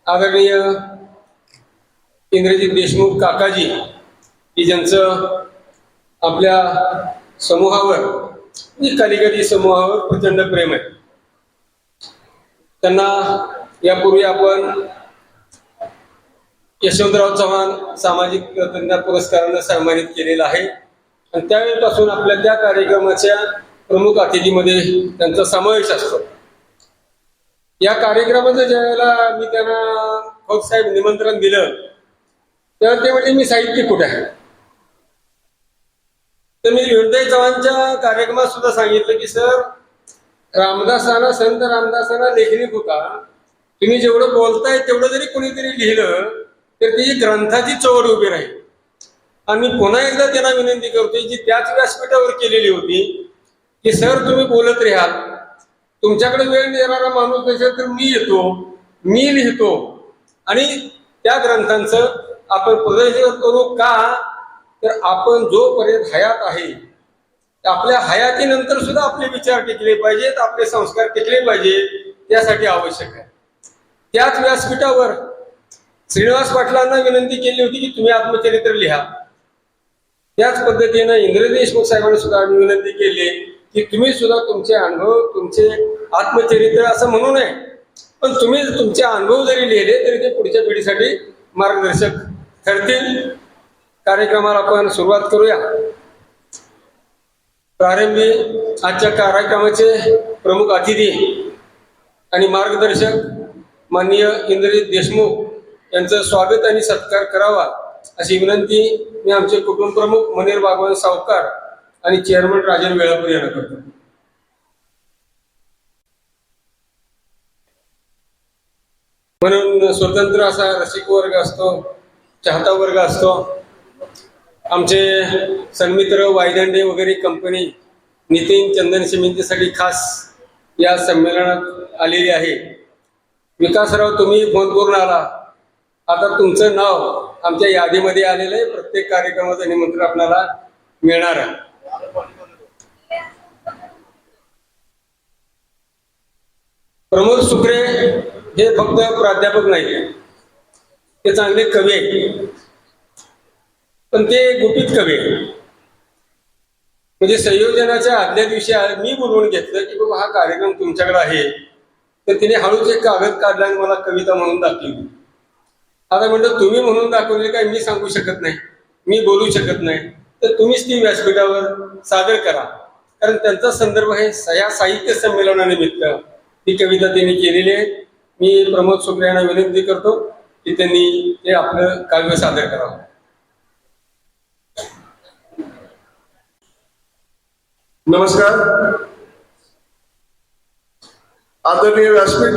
आदरणीय इंद्रजित देशमुख काकाजी की ज्यांचं आपल्या समूहावर कालिगडी समूहावर प्रचंड प्रेम आहे, त्यांना यापूर्वी आपण यशवंतराव चव्हाण सामाजिक तज्ञ पुरस्काराने सन्मानित केलेला आहे आणि त्यावेळेपासून आपल्या त्या कार्यक्रमाच्या प्रमुख अतिथीमध्ये त्यांचा समावेश असतो. या कार्यक्रमाचं ज्यावेळेला मी त्यांना खोत साहेब निमंत्रण दिलं तेव्हा ते म्हणजे मी साहित्यिक कुठे आहे, तर मी विठ्ठल चव्हाणच्या कार्यक्रमात सुद्धा सांगितलं की सर, रामदासांना संत रामदासांना लेखनिक होता, तुम्ही जेवढं बोलताय तेवढं जरी कोणीतरी लिहिलं तर ती ग्रंथाची चवड उभी राहील. आणि मी पुन्हा एकदा त्यांना विनंती करतोय जी त्याच व्यासपीठावर केलेली होती की सर तुम्ही बोलत राहाल, तुमच्याकडे वेळ देणारा माणूस नसेल तर मी येतो, मी लिहितो आणि त्या ग्रंथांचं आपण प्रदर्शन करू का, तर आपण जोपर्यंत हयात आहे आपल्या हयातीनंतर सुद्धा आपले विचार टिकले पाहिजेत, आपले संस्कार टिकले पाहिजे, त्यासाठी आवश्यक आहे. त्याच व्यासपीठावर श्रीनिवास पाटलांना विनंती केली होती की तुम्ही आत्मचरित्र लिहा. त्याच पद्धतीनं इंद्रजित देशमुख साहेबांना सुद्धा आम्ही विनंती केली की तुम्ही सुद्धा तुमचे अनुभव, तुमचे आत्मचरित्र असं म्हणू नये, पण तुम्ही तुमचे अनुभव जरी लिहिले तरी ते पुढच्या पिढीसाठी मार्गदर्शक ठरतील. कार्यक्रमाला आपण सुरुवात करूया. प्रारंभी आजच्या कार्यक्रमाचे प्रमुख अतिथी आणि मार्गदर्शक माननीय इंद्रजित देशमुख यांचं स्वागत आणि सत्कार करावा अशी विनंती मी आमचे कुटुंब प्रमुख मनेर भगवान सावकार आणि चेअरमन राजन वेळापूर यांना करतो. म्हणून स्वतंत्र असा रसिक वर्ग असतो, चाहता वर्ग असतो. आमचे सन्मित्र वायदंडे वगैरे कंपनी नितीन चंदन सिमेंटसाठी खास या संमेलनात आलेली आहे. विकासराव, तुम्ही फोन करून आला, आता तुमचं नाव आमच्या यादीमध्ये आलेलं आहे, प्रत्येक कार्यक्रमाचं निमंत्रण आपल्याला मिळणार आहे. प्रमोद सुकरे हे फक्त प्राध्यापक नाही, ते चांगले कवी आहेत, पण ते गुपित कवी आहेत. म्हणजे संयोजनाच्या आदल्या दिवशी मी बोलवून घेतलं की बाबा हा कार्यक्रम तुमच्याकडे आहे, तर तिने हळूच एक कागद काढला आणि मला कविता म्हणून दाखवली. आता म्हणलं तुम्ही म्हणून दाखवले काय मी सांगू शकत नाही, मी बोलू शकत नाही, तर तुम्हीच ती व्यासपीठावर सादर करा. कारण त्यांचा संदर्भ आहे या साहित्य संमेलनानिमित्त ही कविता त्यांनी केलेली आहे. मी प्रमोद सुकरे यांना विनंती करतो की त्यांनी ते आपलं काव्य सादर करावं. नमस्कार. आदरणीय व्यासपीठ,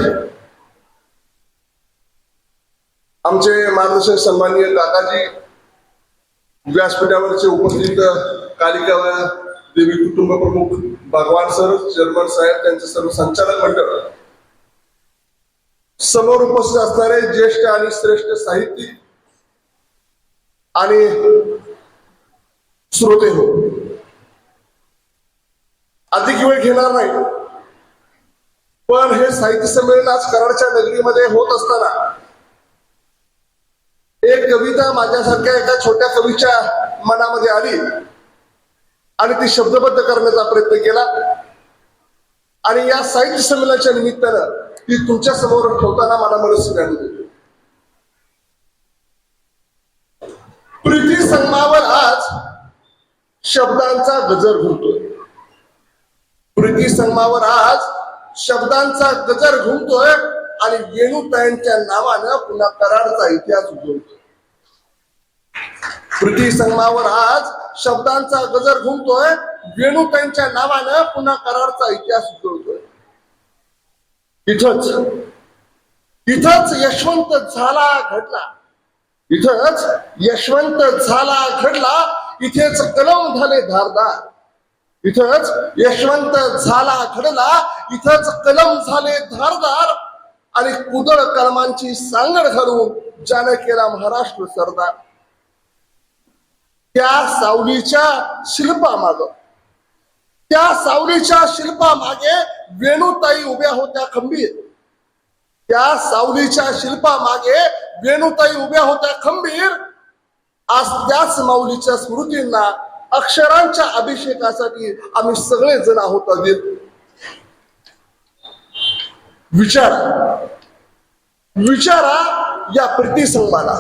आमचे मार्गदर्शक सन्माननीय काकाजी, व्यासपीठावरचे उपस्थित कालिका देवी कुटुंब प्रमुख भगवान सर, चेअरमन साहेब, त्यांचे सर्व संचालक मंडळ, समोर उपस्थित असणारे ज्येष्ठ आणि श्रेष्ठ साहित्यिक आणि श्रोते हो, अधिक वेळ घेणार नाही, पण हे साहित्य संमेलन आज कराडच्या नगरीमध्ये होत असताना एक कविता माझ्यासारख्या एका छोट्या कवीच्या मनामध्ये आली आणि ती शब्दबद्ध करण्याचा प्रयत्न केला आणि या साहित्य संमेलनाच्या निमित्तानं ती तुमच्या समोर ठेवताना मला मनस्वी झाली. प्रीती संगमावर आज शब्दांचा गजर घुमतोय. प्रीती संगमावर आज शब्दांचा गजर घुमतोय आणि वेणुताईंच्या नावानं पुन्हा कराडचा इतिहास उजवतोय. प्रीती संगमावर आज शब्दांचा गजर घुमतोय, वेणुताईंच्या नावानं पुन्हा कराडचा इतिहास उजवतोय. इथंच यशवंत झाला घडला, इथंच यशवंत झाला घडला, इथेच कलम झाले धारदार. इथंच यशवंत झाला घडला, इथंच कलम झाले धारदार आणि कुदळ कलमांची सांगड घालून ज्याने केला महाराष्ट्र सरदार. त्या सावलीच्या शिल्पामाग, त्या सावलीच्या शिल्पामागे वेणुताई उभ्या होत्या खंबीर. त्या सावलीच्या शिल्पामागे वेणुताई उभ्या होत्या खंबीर. आज त्याच माऊलीच्या स्मृतींना अक्षरांच्या अभिषेकासाठी आम्ही सगळे जण आहोत अधीर. विचारा विचारा या प्रीती संघाला,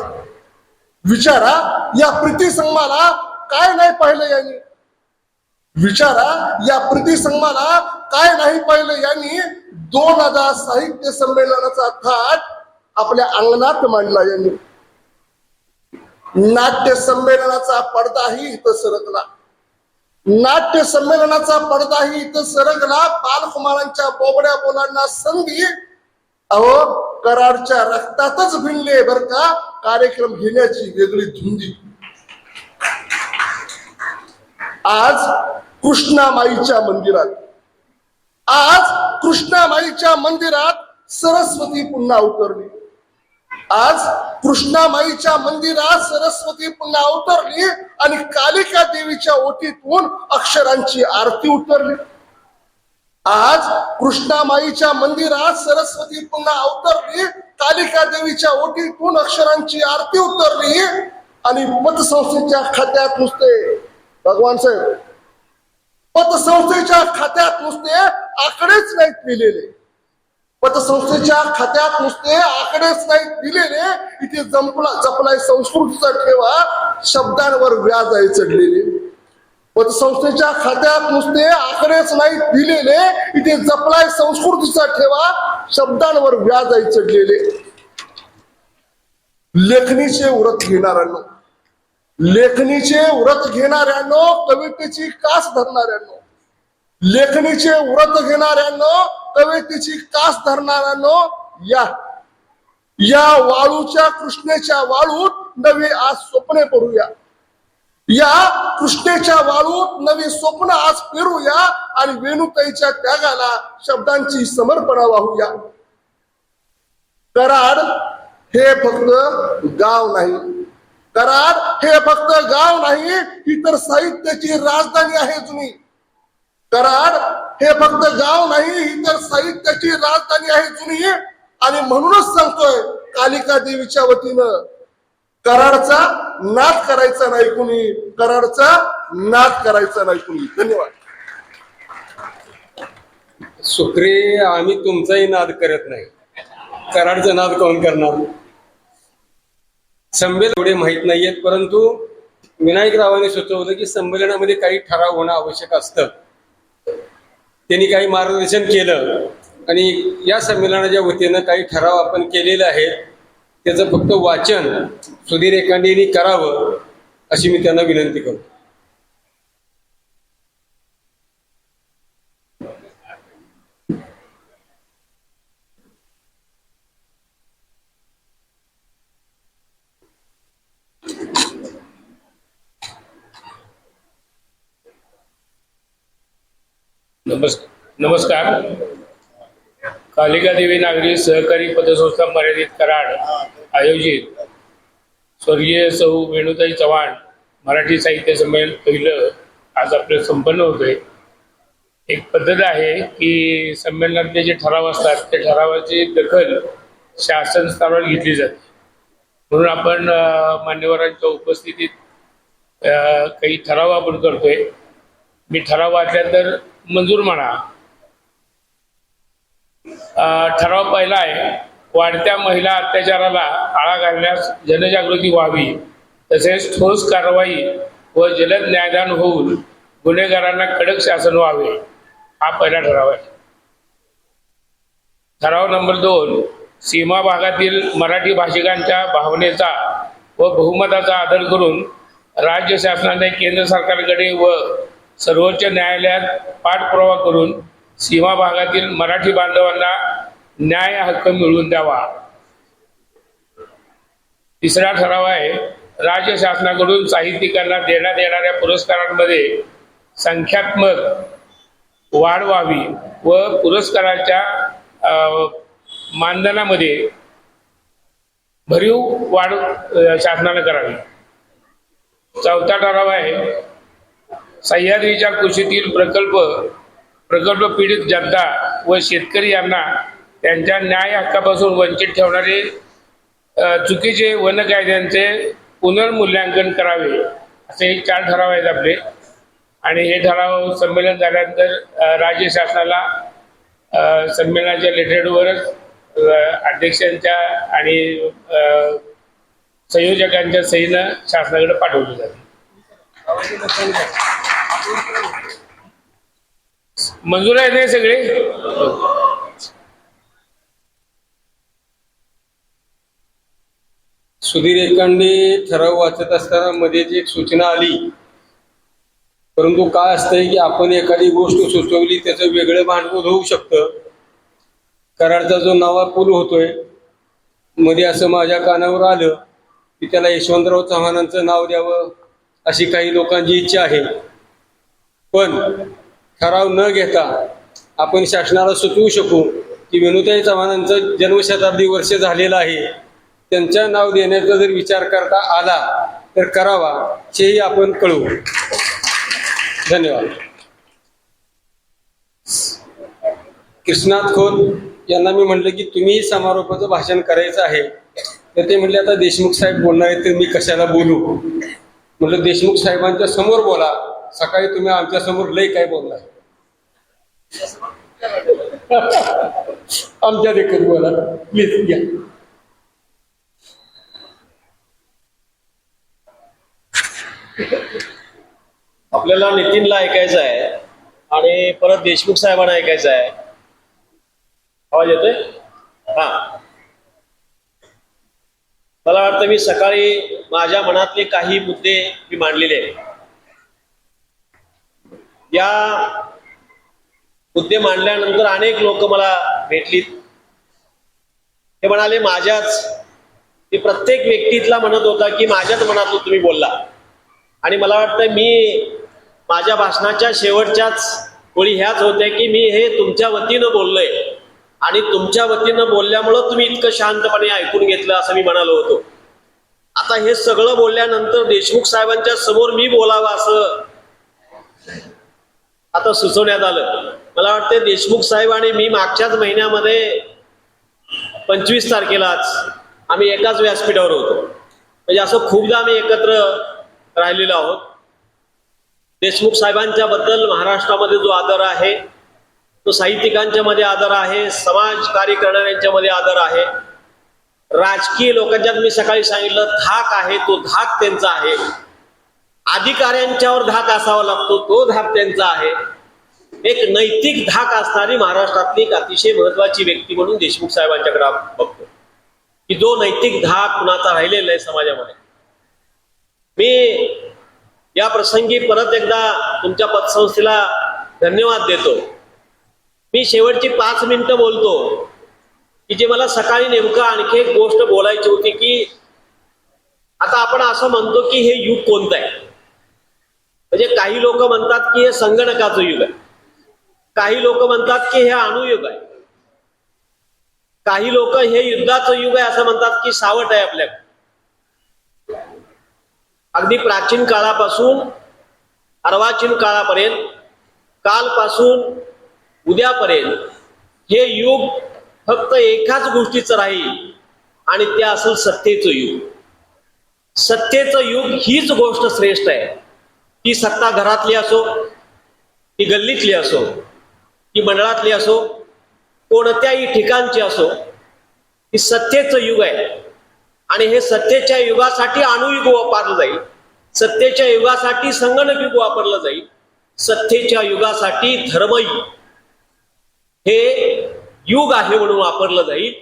विचारा या प्रीती संघाला काय नाही पाहिलं यांनी, विचारा या प्रीती संघाला काय नाही पाहिलं यांनी. 2000 साहित्य संमेलनाचा थाट आपल्या अंगणात मांडला यांनी. नाट्य संमेलनाचा पडदाही इथं सरकला, नाट्य संमेलनाचा पडदाही इथं सरकला. बालकुमारांच्या बोबड्या बोलांना संधी अहो कराडच्या रक्तातच भिनले बर का कार्यक्रम घेण्याची वेगळी धुंदी. आज कृष्णामाईच्या मंदिरात, आज कृष्णामाईच्या मंदिरात सरस्वती पुन्हा अवतरली. आज कृष्णामाईच्या मंदिरात सरस्वती पुन्हा अवतरली आणि कालिका देवीच्या ओटीतून अक्षरांची आरती उतरली. आज कृष्णामाईच्या मंदिरात सरस्वती पुन्हा अवतरली, कालिका देवीच्या ओटीतून अक्षरांची आरती उतरली आणि पतसंस्थेच्या खात्यात नुसते भगवान साहेब, पतसंस्थेच्या खात्यात नुसते आकडेच नाहीत दिलेले, पतसंस्थेच्या खात्यात नुसते आकडेच नाहीत दिलेले. इथे जपलाय संस्कृतीचा ठेवा, शब्दांवर व्याज आहे चढलेले. पतसंस्थेच्या खात्यात नुसते आकडेच नाहीत दिलेले, इथे जपलाय संस्कृतीचा ठेवा, शब्दांवर व्याज आहे चढलेले. लेखणीचे व्रत घेणाऱ्यांनो, लेखणीचे व्रत घेणाऱ्यांनो, कवितेची कास धरणाऱ्यांनो, लेखणीचे व्रत घेणाऱ्यांनो, कवितेची कास धरणाऱ्यांनो, या वाळूच्या कृष्णेच्या वाळूत नवे आज स्वप्ने पडूया. या कृष्णेच्या वाळूत नवी स्वप्न आज पेरूया आणि वेणुताईच्या त्यागाला शब्दांची समर्पणा वाहूया. कराड हे फक्त गाव नाही, कराड हे फक्त गाव नाही, ही तर साहित्याची राजधानी आहे जुनी. कराड हे फक्त गाव नाही, ही तर साहित्याची राजधानी आहे जुनी. आणि म्हणूनच सांगतोय कालिका देवीच्या वतीनं कराडचा नाद करायचा नाही कुणी, कराडचा नाद करायचा नाही कुणी. धन्यवाद. सुक्रे, आम्ही तुमचाही नाद करत नाही, कराडचा नाद कोण करणार? संमेलन एवढे माहीत नाहीयेत, परंतु विनायकरावांनी सुचवलं की संमेलनामध्ये काही ठराव होणं आवश्यक असतं. त्यांनी काही मार्गदर्शन केलं आणि या संमेलनाच्या वतीनं काही ठराव आपण केलेले आहेत. त्याचं फक्त वाचन सुधीर एकांडेंनी करावं अशी मी त्यांना विनंती करतो. नमस्कार. कालिका देवी नागरी सहकारी पतसंस्था मर्यादित कराड आयोजित स्वर्गीय सौ वेणुताई चव्हाण मराठी साहित्य संमेलन पहिलं आज आपलं संपन्न होतंय. एक पद्धत आहे की संमेलनातले जे ठराव असतात त्या ठरावाची दखल शासन स्तरावर घेतली जाते. म्हणून आपण मान्यवरांच्या उपस्थितीत काही ठराव आपण करतोय. मी ठराव वाचल्या तर मंजूर म्हणा. ठराव पहिला आहे, वाढत्या महिला अत्याचाराला आळा घालण्यास जनजागृती व्हावी तसेच ठोस कारवाई व जलद न्यायदान होऊन गुन्हेगारांना कडक शासन व्हावे. हा पहिला ठराव आहे. ठराव नंबर 2, सीमा भागातील मराठी भाषिकांच्या भावनेचा व बहुमताचा आदर करून राज्य शासनाने केंद्र सरकारकडे व सर्वोच्च न्यायालयात पाठपुरावा करून सीमा भागातील मराठी बांधवांना न्याय हक्क मिळवून द्यावा. तिसरा ठराव आहे, राज्य शासनाकडून साहित्यिकांना देण्यात येणाऱ्या पुरस्कारांमध्ये संख्यात्मक वाढ व्हावी व पुरस्काराच्या मानधनामध्ये भरीव वाढ शासनाने करावी. चौथा ठराव आहे, सह्याद्रीच्या कृषीतील प्रकल्प पीडित जनता व शेतकरी यांना त्यांच्या न्याय हक्कापासून वंचित ठेवणारे चुकीचे वन कायद्यांचे पुनर्मूल्यांकन करावे असे 4 ठराव आहेत आपले. आणि हे ठराव संमेलन झाल्यानंतर राज्य शासनाला संमेलनाच्या लेटरवरच अध्यक्षांच्या आणि संयोजकांच्या सहीनं शासनाकडे पाठवले जाते. मंजूर आहेत हे सगळे. सुधीर एकांडे ठराव वाचत असताना मध्येच एक सूचना आली, परंतु काय असतंय की आपण एखादी गोष्ट सुचवली त्याचं वेगळं भांडवल होऊ शकतं. कराडचा जो नवा पूल होतोय, मध्ये असं माझ्या कानावर आलं की त्याला यशवंतराव चव्हाणांचं नाव द्यावं अशी काही लोकांची इच्छा आहे. पण ठराव न घेता आपण शासनाला सुचवू शकू की विनुताई चव्हाणांचं जन्मशताब्दी वर्ष झालेलं आहे, त्यांचं नाव देण्याचा जर विचार करता आला तर करावा, हेही आपण कळवू. धन्यवाद. कृष्णात खोत यांना मी म्हटलं की तुम्ही समारोपाचं भाषण करायचं आहे, तर ते म्हटले आता देशमुख साहेब बोलणार आहेत तर मी कशाला बोलू. म्हटलं देशमुख साहेबांच्या समोर बोला, सकाळी तुम्ही आमच्या समोर लय काय बोललाय. आमच्या देखत बोला प्लीज घ्या. आपल्याला नितीनला ऐकायचं आहे आणि परत देशमुख साहेबांना ऐकायचं आहे. आवाज येतोय? हा, मला वाटतं मी सकाळी माझ्या मनातले काही मुद्दे मी मांडलेले आहेत. या मुद्दे मांडल्यानंतर अनेक लोक मला भेटलीत. ते म्हणाले माझ्याच, ते प्रत्येक व्यक्तीतला म्हणत होता की माझ्याच मनातलं तुम्ही बोलला. आणि मला वाटतं मी माझ्या भाषणाच्या शेवटच्याच ओळी ह्याच होत्या की मी हे तुमच्या वतीनं बोललोय आणि तुमच्या वतीनं बोलल्यामुळं तुम्ही इतकं शांतपणे ऐकून घेतलं असं मी म्हणालो होतो. आता हे सगळं बोलल्यानंतर देशमुख साहेबांच्या समोर मी बोलावं असं आता सुचवण्यात आलं. मला वाटतं देशमुख साहेब आणि मी मागच्याच महिन्यामध्ये 25 तारखेलाच आम्ही एकाच व्यासपीठावर होतो. म्हणजे असं खूपदा आम्ही एकत्र राहिलेलो आहोत. देशमुख साहेबांच्या बद्दल महाराष्ट्रामध्ये जो आदर आहे तो साहित्यिकांच्या मध्ये आदर आहे, समाजकार्य करणाऱ्यांच्या मध्ये आदर आहे, राजकीय लोकांच्यात मी सकाळी सांगितलं धाक आहे, तो धाक त्यांचा आहे. अधिकाऱ्यांच्यावर धाक असावा लागतो, तो धाक त्यांचा आहे. एक नैतिक धाक असणारी महाराष्ट्रातली एक अतिशय महत्वाची व्यक्ती म्हणून देशमुख साहेबांच्याकडे बघतो की जो नैतिक धाक कुणाचा राहिलेला आहे समाजामध्ये. मी या प्रसंगी परत एकदा तुमच्या पतसंस्थेला धन्यवाद देतो. मी शेवटची 5 मिनिटं बोलतो की जे मला सकाळी नेमकं आणखी एक गोष्ट बोलायची होती की आता आपण असं म्हणतो की हे युग कोणतं आहे. म्हणजे काही लोक म्हणतात की हे संगणकाचं युग आहे, काही लोक म्हणतात की हे अणुयुग आहे, काही लोक हे युद्धाचं युग आहे असं म्हणतात की सावट आहे आपल्याकडे. अगदी प्राचीन काळापासून अर्वाचीन काळापर्यंत, कालपासून उद्यापर्यंत हे युग फक्त एकाच गोष्टीचं राहील आणि ते असेल सत्तेचं युग. सत्तेचं युग हीच गोष्ट श्रेष्ठ आहे. ती सत्ता घरातली असो, ती गल्लीतली असो, ती मंडळातली असो, कोणत्याही ठिकाणची असो, ती सत्तेचं युग आहे. आणि हे सत्तेच्या युगासाठी अणुयुग वापरलं जाईल, सत्तेच्या युगासाठी संगणक युग वापरलं जाईल, सत्तेच्या युगासाठी धर्मयुग हे युग आहे म्हणून वापरलं जाईल,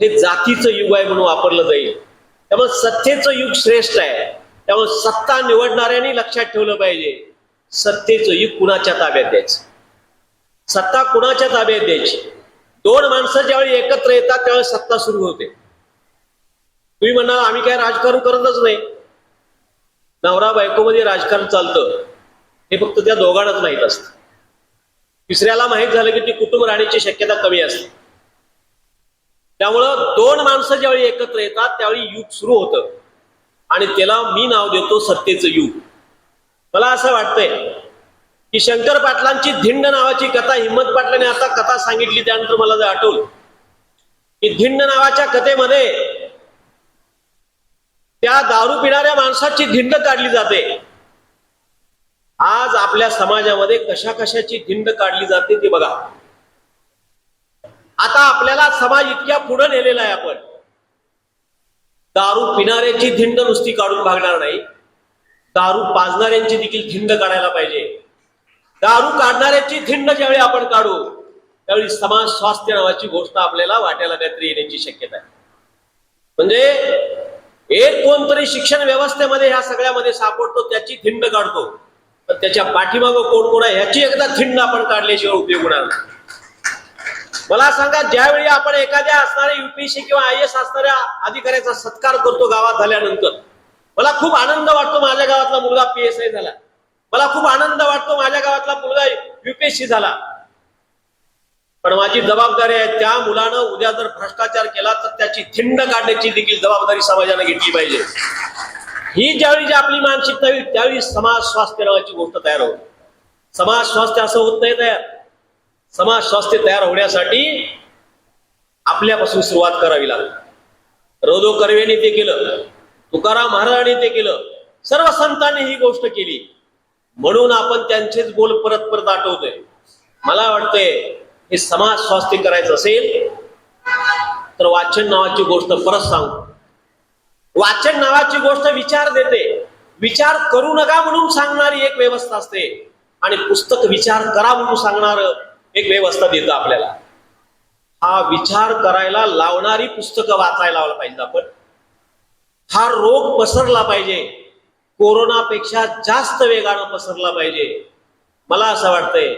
हे जातीचं युग आहे म्हणून वापरलं जाईल. त्यामुळे सत्तेचं युग श्रेष्ठ आहे. त्यामुळे सत्ता निवडणाऱ्यांनी लक्षात ठेवलं पाहिजे सत्तेचं युग कुणाच्या ताब्यात द्यायचं, सत्ता कुणाच्या ताब्यात द्यायची. 2 माणसं ज्यावेळी एकत्र येतात त्यावेळी सत्ता सुरू होते. तुम्ही म्हणाल आम्ही काय राजकारण करतच नाही, नवरा बायकोमध्ये राजकारण चालतं हे फक्त त्या दोघांनाच माहीत असतं. तिसऱ्याला माहीत झालं की ती कुटुंब राहण्याची शक्यता कमी असते. त्यामुळं 2 माणसं ज्यावेळी एकत्र येतात त्यावेळी युग सुरू होतं आणि त्याला मी नाव देतो सत्तेचं युग. मला असं वाटतंय की शंकर पाटलांची धिंड नावाची कथा हिम्मत पाटलाने आता कथा सांगितली त्यानंतर मला जर आठवलं की धिंड नावाच्या कथेमध्ये त्या दारू पिणाऱ्या माणसाची धिंड काढली जाते. आज आपल्या समाजामध्ये कशा कशाची धिंड काढली जाते ते बघा. आता आपल्याला समाज इतक्या पुढे नेलेला आहे, आपण दारू पिणाऱ्याची धिंड नुसती काढून भागणार नाही, दारू पाजणाऱ्यांची देखील धिंड काढायला पाहिजे. दारू काढणाऱ्याची धिंड ज्यावेळी आपण काढू त्यावेळी समाज स्वास्थ्य नावाची गोष्ट आपल्याला वाट्याला काहीतरी येण्याची शक्यता आहे. म्हणजे एक कोणतरी शिक्षण व्यवस्थेमध्ये ह्या सगळ्यामध्ये सापडतो, त्याची धिंड काढतो, पण त्याच्या पाठीमागं कोण कोण आहे ह्याची एकदा धिंड आपण काढल्याशिवाय उपयोग होणार नाही. मला सांगा, ज्यावेळी आपण एखाद्या असणाऱ्या युपीएससी किंवा IAS असणाऱ्या अधिकाऱ्याचा सत्कार करतो गावात झाल्यानंतर, मला खूप आनंद वाटतो माझ्या गावातला मुलगा PSI झाला, मला खूप आनंद वाटतो माझ्या गावातला मुलगा UPSC झाला. पण माझी जबाबदारी आहे, त्या मुलानं उद्या जर भ्रष्टाचार केला तर त्याची धिंड काढण्याची देखील जबाबदारी समाजाने घेतली पाहिजे. ही ज्यावेळी आपली मानसिकता होईल त्यावेळी समाज स्वास्थ्य नावाची गोष्ट तयार होईल. समाज स्वास्थ्य असं होत नाही तयार. समाज स्वास्थ्य तयार होण्यासाठी आपल्यापासून सुरुवात करावी लागते. रोधो कर्वेने ते केलं, तुकाराम महाराजांनी ते केलं, सर्व संतांनी ही गोष्ट केली, म्हणून आपण त्यांचेच बोल परत परत आठवतोय. मला वाटतंय हे समाज स्वास्थ्य करायचं असेल तर वाचन नावाची गोष्ट परत सांगतो. वाचन नावाची गोष्ट विचार देते. विचार करू नका म्हणून सांगणारी एक व्यवस्था असते आणि पुस्तक विचार करा म्हणून सांगणार एक व्यवस्था देतं आपल्याला. हा विचार करायला लावणारी पुस्तकं वाचायला लावला पाहिजे आपण. हा रोग पसरला पाहिजे, कोरोनापेक्षा जास्त वेगानं पसरला पाहिजे. मला असं वाटतंय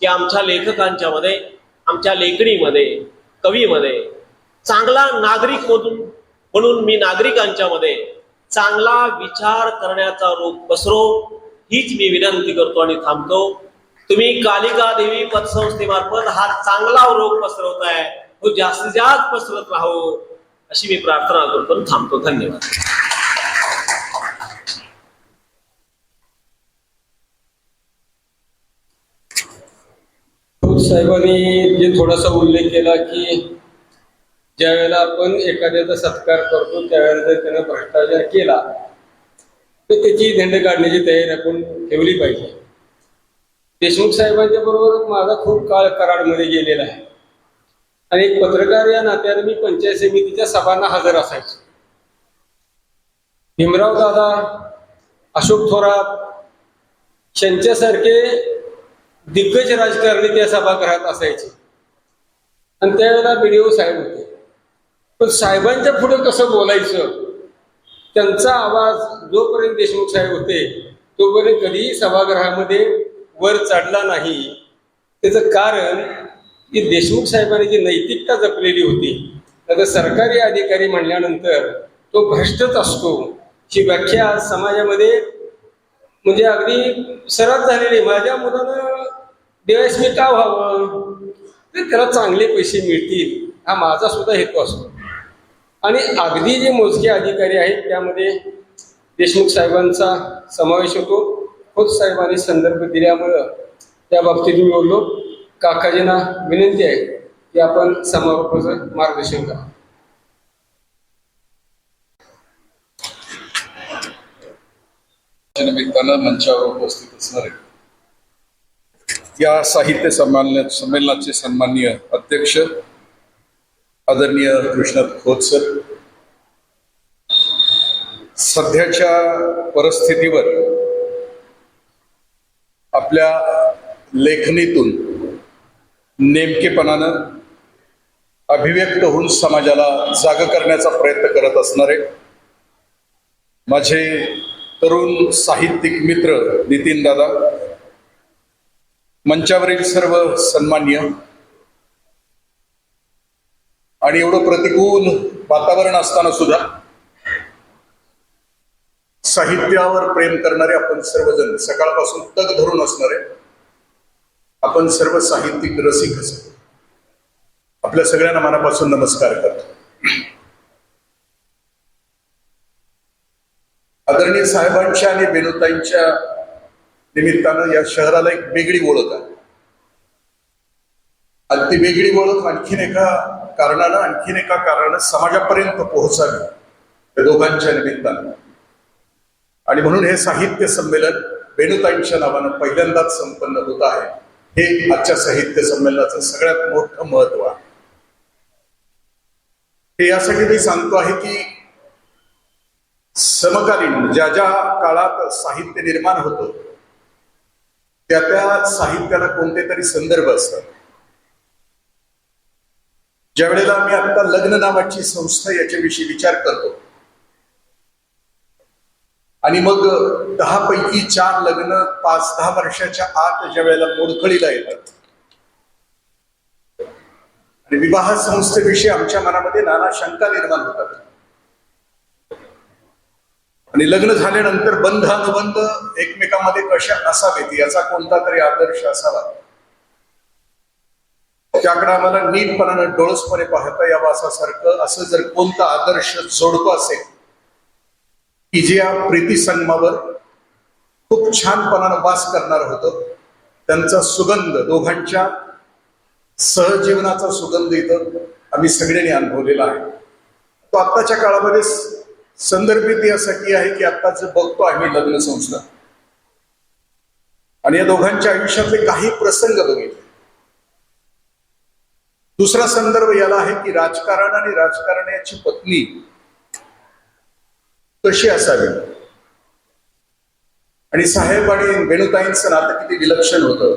की आमच्या लेखकांच्या मध्ये, आमच्या लेखणीमध्ये, कवीमध्ये चांगला नागरिक म्हणून मी नागरिकांच्या मध्ये चांगला विचार करण्याचा रोग पसरो, हीच मी विनंती करतो आणि थांबतो. तुम्ही कालिका देवी पतसंस्थेमार्फत हा चांगला रोग पसरवताय, तो जास्तीत जास्त पसरत राहो अशी मी प्रार्थना करतो. थांबतो. धन्यवाद. साहेबांनी जे थोडासा उल्लेख केला की ज्या वेळेला आपण एखाद्याचा सत्कार करतो त्यावेळेला जर त्यानं भ्रष्टाचार केला तर त्याची धिंड काढण्याची तयारी आपण ठेवली पाहिजे. देशमुख साहेबांच्या बरोबर माझा खूप काळ कराडमध्ये गेलेला आहे आणि एक पत्रकार या नात्याने मी पंचायत समितीच्या सभांना हजर असायचो. भीमराव दादा, अशोक थोरात यांच्यासारखे दिग्गज राजकारणी त्या सभागृहात असायचे आणि त्यावेळेला BDO साहेब होते. पण साहेबांच्या पुढे कसं बोलायचं, त्यांचा आवाज जोपर्यंत देशमुख साहेब होते तोपर्यंत कधीही सभागृहामध्ये वर चढला नाही. त्याचं कारण की देशमुख साहेबांनी जी नैतिकता जपलेली होती, आता सरकारी अधिकारी म्हणल्यानंतर तो भ्रष्टच असतो ही व्याख्या आज समाजामध्ये म्हणजे अगदी सरळ झालेली. माझ्या मुलानं DSP का व्हावं, तर त्याला चांगले पैसे मिळतील हा माझा सुद्धा हेतू असतो. आणि अगदी जे मोजके अधिकारी आहेत त्यामध्ये देशमुख साहेबांचा समावेश होतो. खोत साहेबांनी संदर्भ दिल्यामुळं त्या बाबतीत मी बोललो. काकाजींना विनंती आहे की आपण समारोपाचं मार्गदर्शन करा. निमित्तानं मंचावर उपस्थित असणारे या साहित्य संमेलनाचे सन्माननीय अध्यक्ष आदरणीय कृष्णनाथ खोत सर, सध्याच्या परिस्थितीवर आपल्या लेखणीतून नेमकेपणानं अभिव्यक्त होऊन समाजाला जाग करण्याचा प्रयत्न करत असणारे माझे तरुण साहित्यिक मित्र नितीन दादा, मंचावरील सर्व सन्मान्य आणि एवढं प्रतिकूल वातावरण असताना सुद्धा साहित्यावर प्रेम करणारे आपण सर्वजण, सकाळपासून तग धरून असणारे आपण सर्व साहित्यिक रसिक असतो, आपल्या सगळ्यांना मनापासून नमस्कार करतो. आदरणीय साहेबांच्या आणि बेनुताईंच्या निमित्तानं या शहराला एक वेगळी ओळख आहे. आणि ती वेगळी ओळख आणखीन एका कारणानं समाजापर्यंत पोहोचावी या दोघांच्या निमित्तानं. आणि म्हणून हे साहित्य संमेलन वेणुताईंच्या नावानं पहिल्यांदाच संपन्न होत आहे. हे आजच्या साहित्य संमेलनाचं सगळ्यात मोठं महत्व आहे. हे यासाठी मी सांगतो आहे की समकालीन ज्या ज्या काळात साहित्य निर्माण होतं त्या त्या साहित्याला कोणते तरी संदर्भ असतात. ज्या वेळेला मी आता लग्न नावाची संस्था याच्याविषयी विचार करतो आणि मग 10 पैकी 4 लग्न 5-10 वर्षाच्या आत ज्या वेळेला मोडकळीला येतात आणि विवाह संस्थेविषयी आमच्या मनामध्ये नाना शंका निर्माण होतात आणि लग्न झाल्यानंतर बंध अनुबंध एकमेकांमध्ये कशा असावेत याचा कोणता तरी आदर्श असावा, त्याकडे आम्हाला नीटपणानं डोळसपणे पाहता यावं असासारखं असं जर कोणता आदर्श जोडतो असेल की जे या प्रीतिसंगमावर खूप छानपणानं वास करणार होतं, त्यांचा सुगंध, दोघांच्या सहजीवनाचा सुगंध इथं आम्ही सगळ्यांनी अनुभवलेला आहे. तो आत्ताच्या काळामध्ये संदर्भित यासाठी आहे की आत्ताच बघतो आम्ही लग्न संस्था आणि या दोघांच्या आयुष्यातले काही प्रसंग बघितले. दुसरा संदर्भ याला आहे की राजकारण आणि राजकारण्याची पत्नी कशी असावी. आणि साहेब आणि वेणुताईंचं नातं किती विलक्षण होतं.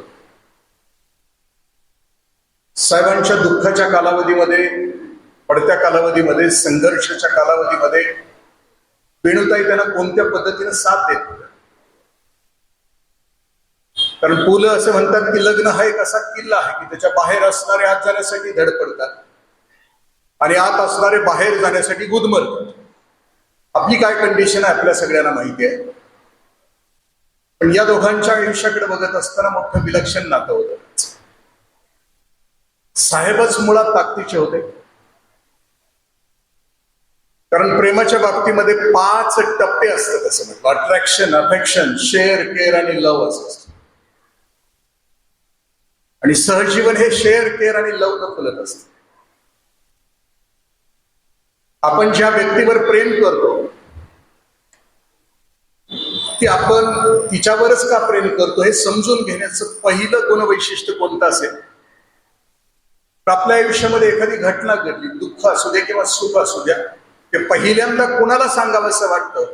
साहेबांच्या दुःखाच्या कालावधीमध्ये, पडत्या कालावधीमध्ये, संघर्षाच्या कालावधीमध्ये वेणुताई त्यांना कोणत्या पद्धतीने साथ देत होत्या. कारण पु ल असं म्हणतात की लग्न हा एक असा किल्ला आहे की त्याच्या बाहेर असणारे आत जाण्यासाठी धडपडतात आणि आत असणारे बाहेर जाण्यासाठी गुदमरतात. आपली काय कंडिशन आहे आपल्या सगळ्यांना माहिती आहे. पण या दोघांच्या आयुष्याकडे बघत असताना मोठं विलक्षण नातं होतं. साहेबच मुळात ताकदीचे होते, कारण प्रेमाच्या बाबतीमध्ये 5 टप्पे असतात असं म्हणतो. अट्रॅक्शन, अफेक्शन, शेअर, केअर आणि लव्ह असं असतं. आणि सहजीवन हे शेअर, केअर आणि लव्ह न फुलत असतं. आपण ज्या व्यक्तीवर प्रेम करतो ती आपण तिच्यावरच का प्रेम करतो हे समजून घेण्याचं पहिलं गुणवैशिष्ट्य कोणतं असेल तर आपल्या आयुष्यामध्ये एखादी घटना घडली, दुःख असू दे किंवा सुख असू द्या, ते पहिल्यांदा कोणाला सांगावं असं वाटतं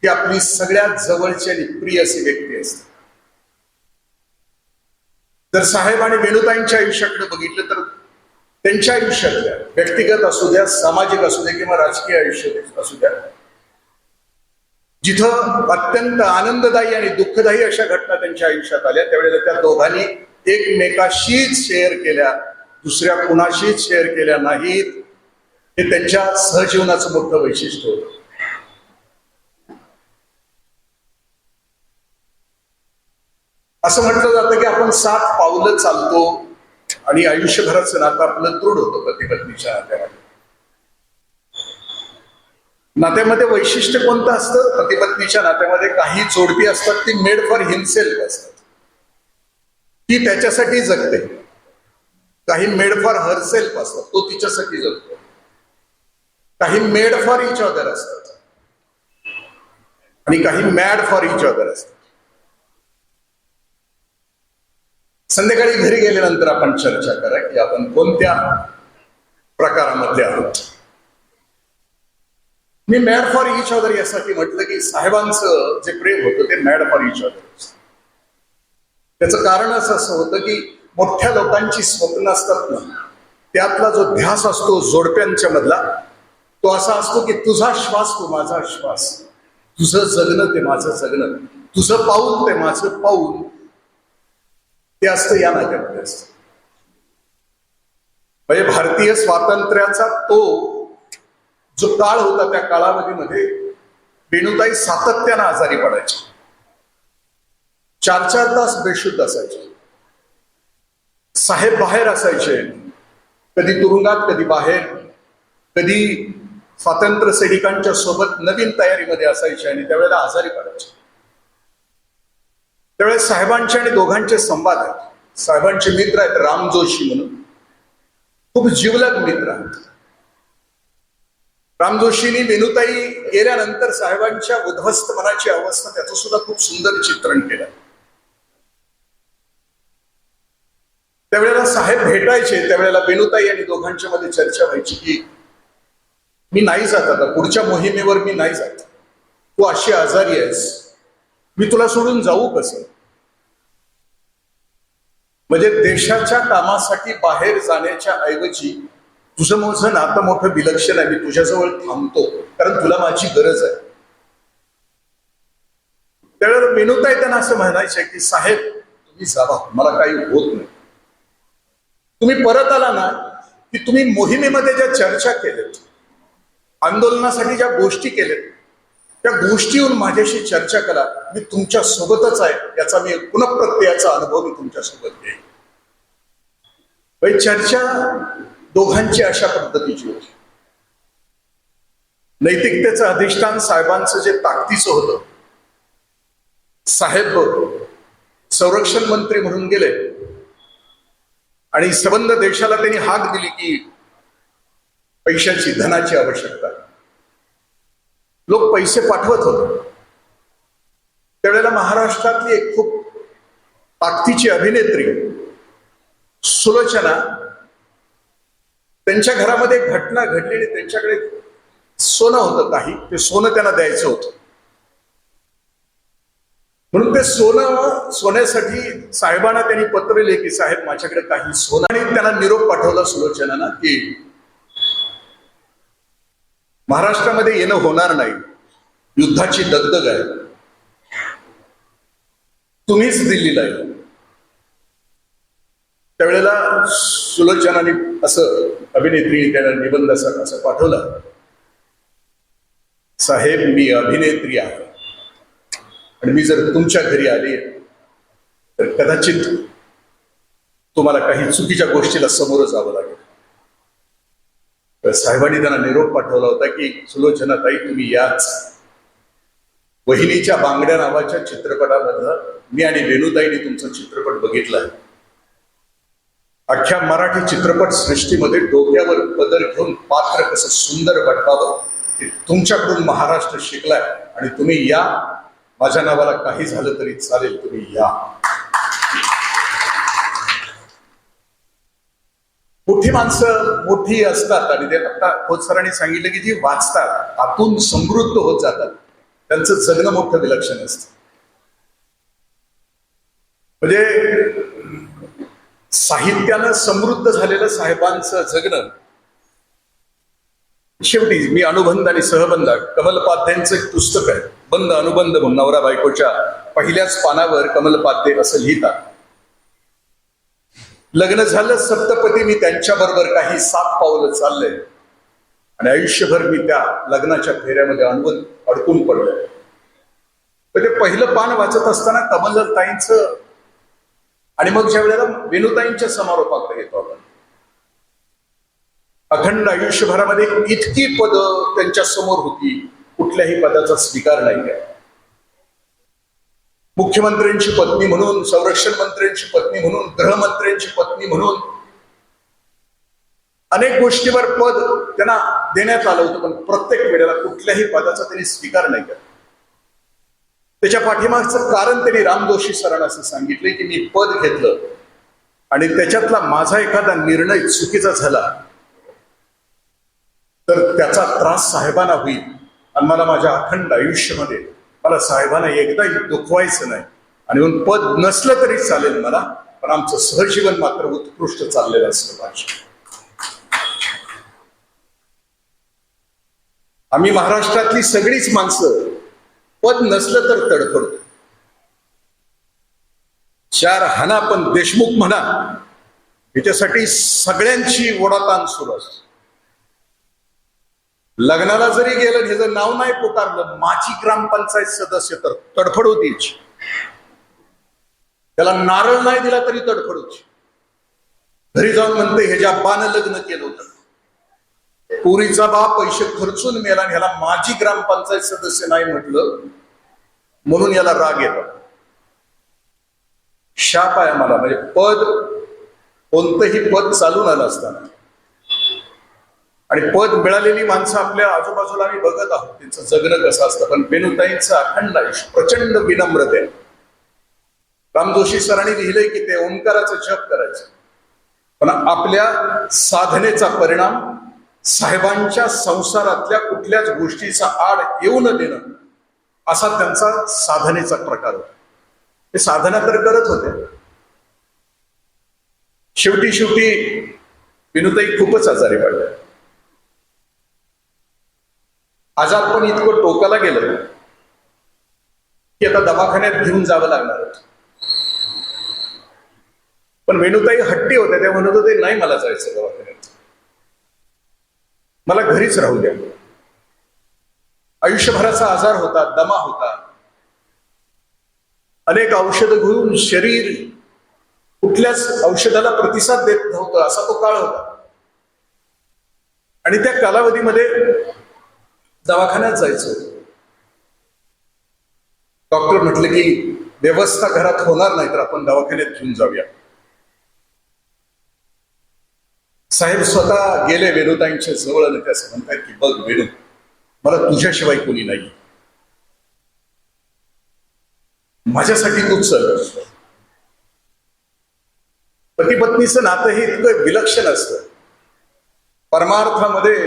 की आपली सगळ्यात जवळची आणि प्रिय अशी व्यक्ती असते. जर साहेब आणि वेणुताईंच्या आयुष्याकडे बघितलं तर त्यांच्या आयुष्यातल्या व्यक्तिगत असू द्या, सामाजिक असू द्या किंवा राजकीय आयुष्य असू द्या, जिथं अत्यंत आनंददायी आणि दुःखदायी अशा घटना त्यांच्या आयुष्यात आल्या त्यावेळेला त्या दोघांनी एकमेकाशीच शेअर केल्या, दुसऱ्या कुणाशीच शेअर केल्या नाहीत. हे त्यांच्या सहजीवनाचं मोठं वैशिष्ट्य होतं. असं म्हटलं जातं की आपण 7 पावलं चालतो आणि आयुष्यभराचं नातं आपलं दृढ होतं पती पत्नीच्या नात्यामध्ये. नात्यामध्ये वैशिष्ट्य कोणतं असतं? पती पत्नीच्या नात्यामध्ये काही जोडपी असतात ती मेड फॉर हिमसेल्फ असतात, ती त्याच्यासाठी जगते. काही मेड फॉर हरसेल्फ असतात, तो तिच्यासाठी जगतो. काही मेड फॉर इच अदर असतात आणि काही मॅड फॉर इच अदर असतात. संध्याकाळी घरी गेल्यानंतर आपण चर्चा करा की आपण कोणत्या प्रकारामध्ये आहोत. मी मॅड फॉर इच अदर यासाठी म्हटलं की साहेबांचं जे प्रेम होतं ते मॅड फॉर इच अदर. त्याचं कारणच असं होतं की मोठ्या लोकांची स्वप्न असतात ना, त्यातला जो ध्यास असतो जोडप्यांच्या मधला तो असा असतो की तुझा श्वास तो माझा श्वास, तुझं जगणं ते माझं जगणं, तुझं पाऊल ते माझं पाऊल, ते असतं या नात्यामध्ये असतं. म्हणजे भारतीय स्वातंत्र्याचा तो जो काळ होता त्या कालावधीमध्ये वेणुताई सातत्यानं आजारी पडायची, 4-4 तास बेशुद्ध असायचे. साहेब बाहेर असायचे, कधी तुरुंगात कधी बाहेर, कधी स्वातंत्र्य सैनिकांच्या सोबत नवीन तयारीमध्ये असायचे आणि त्यावेळेला आजारी पडायचे. त्यावेळेस साहेबांचे आणि दोघांचे संवाद आहेत. साहेबांचे मित्र आहेत राम जोशी म्हणून, खूप जिवलग मित्र आहेत. राम जोशींनी वेणुताई गेल्यानंतर साहेबांच्या उद्ध्वस्त मनाची अवस्था त्याचं सुद्धा खूप सुंदर चित्रण केलं. त्यावेळेला साहेब भेटायचे, त्यावेळेला वेणुताई आणि दोघांच्या मध्ये चर्चा व्हायची की मी नाही जात आता, पुढच्या मोहिमेवर मी नाही जात, तू अशी आजारी आहेस, मी तुला सोडून जाऊ कसं? म्हणजे देशाच्या कामासाठी बाहेर जाण्याच्या ऐवजी तुझं माझं नातं मोठं विलक्षण आहे, मी तुझ्याजवळ थांबतो कारण तुला माझी गरज आहे. त्यावेळेला वेणुताई त्यांना असं म्हणायचे की साहेब तुम्ही जावा, मला काही होत नाही. तुम्ही परत आला ना की तुम्ही मोहिमेमध्ये ज्या चर्चा केल्यात, आंदोलनासाठी ज्या गोष्टी केल्यात, त्या गोष्टीहून माझ्याशी चर्चा करा, मी तुमच्या सोबतच आहे, याचा मी पुनःप्रत्ययाचा अनुभव मी तुमच्या सोबत घेईन. चर्चा दोघांची अशा पद्धतीची होती. नैतिकतेचं अधिष्ठान साहेबांचं जे ताकदीचं होतं, साहेब संरक्षण मंत्री म्हणून गेले आणि संबंध देशाला त्यांनी हाक दिली की पैशाची, धनाची आवश्यकता, लोक पैसे पाठवत होते. त्यावेळेला महाराष्ट्रातली एक खूप ताकदीची अभिनेत्री सुलोचना, त्यांच्या घरामध्ये एक घटना घडली आणि त्यांच्याकडे सोनं होतं काही, ते सोनं त्यांना द्यायचं होतं. म्हणून ते सोन्यासाठी साहेबांना त्यांनी पत्र लिहिले की साहेब माझ्याकडे काही सोनं, आणि त्यांना निरोप पाठवला सुलोचनाना की महाराष्ट्रामध्ये येणं होणार नाही, युद्धाची दगदग आहे, तुम्हीच दिल्लीला आहे. त्यावेळेला सुलोचनाने असं, अभिनेत्री त्याला निबंध असं पाठवला, साहेब मी अभिनेत्री आहे आणि मी जर तुमच्या घरी आली तर कदाचित तुम्हाला काही चुकीच्या गोष्टीला समोर जावं लागेल. तर साहेबांनी त्यांना निरोप पाठवला होता की सुलोचना ताई तुम्ही याच. वहिनीच्या बांगड्या नावाच्या चित्रपटामधलं मी आणि वेणुताईने तुमचा चित्रपट बघितला आहे. अख्ख्या मराठी चित्रपट सृष्टीमध्ये डोक्यावर पदर घेऊन पात्र कसं सुंदर वाटावं हे तुमच्याकडून महाराष्ट्र शिकलाय, आणि तुम्ही या, माझ्या नावाला काही झालं तरी चालेल, तुम्ही या. मोठी माणसं मोठी असतात आणि ते आता खोत सरांनी सांगितलं की जी वाचतात आतून समृद्ध होत जातात, त्यांचं जगणं मोठं विलक्षण असतं. म्हणजे साहित्यानं समृद्ध झालेलं साहेबांचं जगणं. शेवटी मी अनुबंध आणि सहबंध, कमलपाध्यांचं एक पुस्तक आहे, बंद अनुबंध म्हणून, नवरा बायकोच्या पहिल्याच पानावर कमलपाध्ये असं लिहितात, लग्न झालं सप्तपदी मी त्यांच्याबरोबर काही 7 पावलं चाललंय आणि आयुष्यभर मी त्या लग्नाच्या फेऱ्यामध्ये अडकून पडलोय. तर ते पहिलं पान वाचत असताना कमलताईंचं, आणि मग ज्या वेळेला वेणुताईंच्या समारोपाकडे येतो आपण, अखंड आयुष्यभरामध्ये इतकी पद त्यांच्या समोर होती, कुठल्याही पदाचा स्वीकार नाही आहे. मुख्यमंत्र्यांची पत्नी म्हणून, संरक्षण मंत्र्यांची पत्नी म्हणून, गृहमंत्र्यांची पत्नी म्हणून अनेक गोष्टीवर पद त्यांना देण्यात आलं होतं, पण प्रत्येक वेळेला कुठल्याही पदाचा त्यांनी स्वीकार नाही केला. त्याच्या पाठीमागचं कारण त्यांनी राम जोशी सरांना असं सांगितलंय की मी पद घेतलं आणि त्याच्यातला माझा एखादा निर्णय चुकीचा झाला तर त्याचा त्रास साहेबांना होईल, आणि मला माझ्या अखंड आयुष्यामध्ये मला साहेबांना एकदाही दुखवायचं नाही, आणि म्हणून पद नसलं तरी चालेल मला, पण आमचं सहजीवन मात्र उत्कृष्ट चाललेलं असलं पाहिजे. आम्ही महाराष्ट्रातली सगळीच माणसं पद नसलं तर तडफडतो. 4 हाना पण देशमुख म्हणा, याच्यासाठी सगळ्यांची ओढाताण सुरू असते. लग्नाला जरी गेलं, ह्याचं नाव नाही पुकारलं, माझी ग्रामपंचायत सदस्य, तर तडफड होतीच. त्याला नारळ नाही दिला तरी तडफड होती. घरी जाऊन म्हणते ह्याच्या बानं लग्न केलं होतं, पुरीचा बाप पैसे खर्चून मेला आणि ह्याला माझी ग्रामपंचायत सदस्य नाही म्हटलं म्हणून याला राग येतो. शाप आहे आम्हाला, म्हणजे पद, कोणतंही पद चालून आलं असताना आणि पद मिळालेली माणसं आपल्या आजूबाजूला आम्ही बघत आहोत, त्यांचं जगणं कसं असतं. पण वेणुताईंचं अखंड आयुष्य प्रचंड विनम्रते. राम जोशी सरांनी लिहिलंय की ते ओंकाराचं जप करायचं, पण आपल्या साधनेचा परिणाम साहेबांच्या संसारातल्या कुठल्याच गोष्टीचा आड येऊ न देणं, असा त्यांचा साधनेचा प्रकार होता. ते साधना तर करत होते. शेवटी विनुताई खूपच आजारी पडल्या. आजार पण इतकं टोकाला गेलं की आता दवाखान्यात घेऊन जावं लागणार होतं. पण वेणुताई हट्टी होत्या. त्या म्हणत होते, नाही मला जायचं दवाखान्यात, मला घरीच राहू द्या. आयुष्यभराचा आजार होता, दमा होता, अनेक औषधं घेऊन शरीर कुठल्याच औषधाला प्रतिसाद देत नव्हतं, असा तो काळ होता. आणि त्या कालावधीमध्ये दवाखान्यात जायचं. डॉक्टर म्हटले की व्यवस्था घरात होणार नाही, तर आपण दवाखान्यात घेऊन जाऊया. साहेब स्वतः गेले वेणुताईंच्या जवळ आणि ते असं म्हणतात की बघ वेणू, मला तुझ्याशिवाय कोणी नाही, माझ्यासाठी तू चल. पती पत्नीचं नातं हे इतकं विलक्षण असतं. परमार्थामध्ये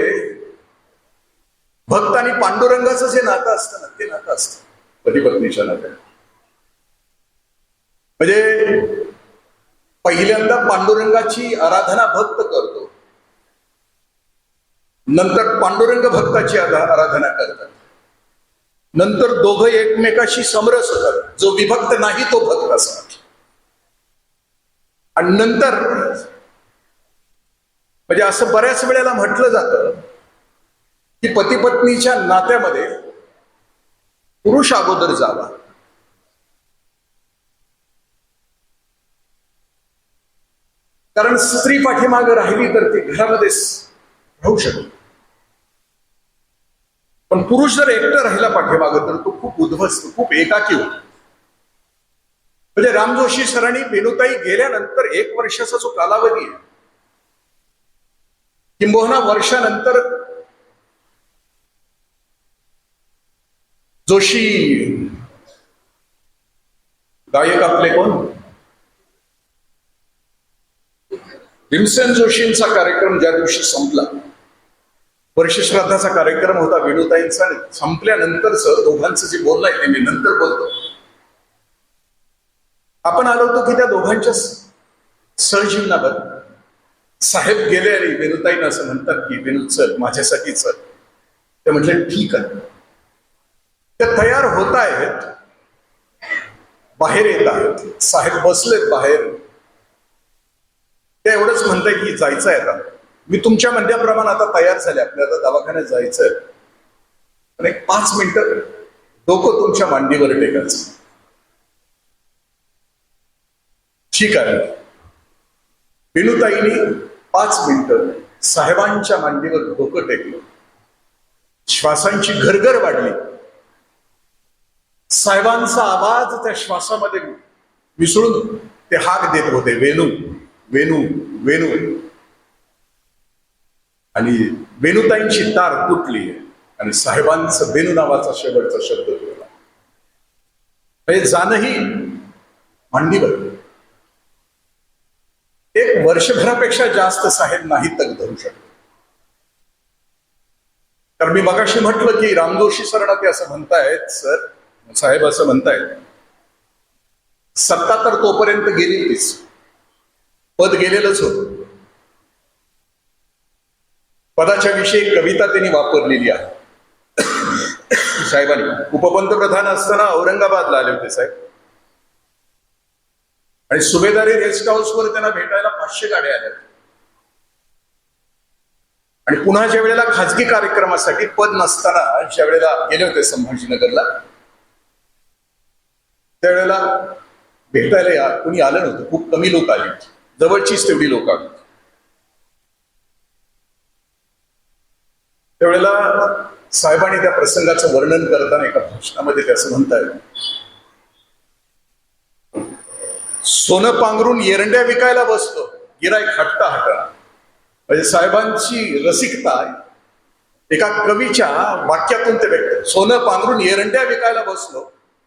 भक्त आणि पांडुरंगाचं जे नातं असतं ना, ते नातं असतं पती पत्नीच्या नात्यात. म्हणजे पहिल्यांदा पांडुरंगाची आराधना भक्त करतो, नंतर पांडुरंग भक्ताची आराधना करतात, नंतर दोघं एकमेकाशी समरस होतात. जो विभक्त नाही तो भक्त असणार. आणि नंतर म्हणजे असं बऱ्याच वेळेला म्हटलं जातं की पती पत्नीच्या नात्यामध्ये पुरुष अगोदर जावा. कारण स्त्री पाठीमागे राहिली तर ती घरामध्ये राहू शकते. पण पुरुष जर एकटा राहिला पाठीमागं तर तो खूप उद्ध्वस्त, खूप एकाकी होतो. म्हणजे राम जोशी सरांनी वेणुताई गेल्यानंतर 1 वर्षाचा जो कालावधी आहे, किंबहुना वर्षानंतर जोशी गायक आपले कोण, भीमसेन जोशींचा कार्यक्रम ज्या दिवशी संपला, वर्षश्राद्धाचा कार्यक्रम होता वेणुताईंचा. संपल्यानंतरच दोघांचं जे बोलणं आहे ते मी नंतर बोलतो. आपण आलो होतो की त्या दोघांच्या सहजीवनावर साहेब गेले आणि वेणुताईंना असं म्हणतात की वेणू चल, माझ्यासाठी चल. ते म्हटले ठीक आहे. ते तयार होत आहेत, बाहेर येत आहेत. साहेब बसलेत बाहेर. ते एवढंच म्हणताय की जायचंय आता, मी तुमच्या म्हणण्याप्रमाणे आता तयार झाले, आपल्याला दवाखान्यात जायचंय. आणि 5 मिनिटं डोकं तुमच्या मांडीवर टेकायचं. ठीक आहे. वेणुताईंनी 5 मिनिटं साहेबांच्या मांडीवर डोकं टेकलं. श्वासांची घरघर वाढली. साहेबांचा आवाज त्या श्वासामध्ये मिसळून ते हाक देत होते, वेणू वेणू वेणू. आणि वेणुताईंची तार तुटली आणि साहेबांचं वेणू नावाचा शेवटचा शब्द तुटला. हे जाणंही मांडीवर. 1 वर्षभरापेक्षा जास्त साहेब नाही तग धरू शकले. तर मी मगाशी म्हटलं की राम जोशी सरांना ते असं म्हणतायत, सर साहेब असं म्हणतायत, सत्ता तर तोपर्यंत गेली तीच, पद गेलेलंच होतं. पदाच्या विषयी कविता त्यांनी वापरलेली आहे साहेबांनी. उपपंतप्रधान असताना औरंगाबादला आले होते साहेब, आणि सुभेदारी रेस्ट हाऊसवर त्यांना भेटायला 500 गाड्या आल्या. आणि पुन्हा ज्या वेळेला खाजगी कार्यक्रमासाठी पद नसताना ज्या वेळेला गेले होते संभाजीनगरला, त्यावेळेला भेटायला कुणी आलं नव्हतं. खूप कमी लोक आली, जवळचीच तेवढी लोक आली. त्यावेळेला साहेबांनी त्या प्रसंगाचं वर्णन करताना एका भाषणामध्ये ते असं म्हणतायत, सोनं पांघरून एरंड्या विकायला बसलो, गिराईक हटता हटणार. म्हणजे साहेबांची रसिकता एका कवीच्या वाक्यातून ते व्यक्त. सोनं पांघरून एरंड्या विकायला बसलो,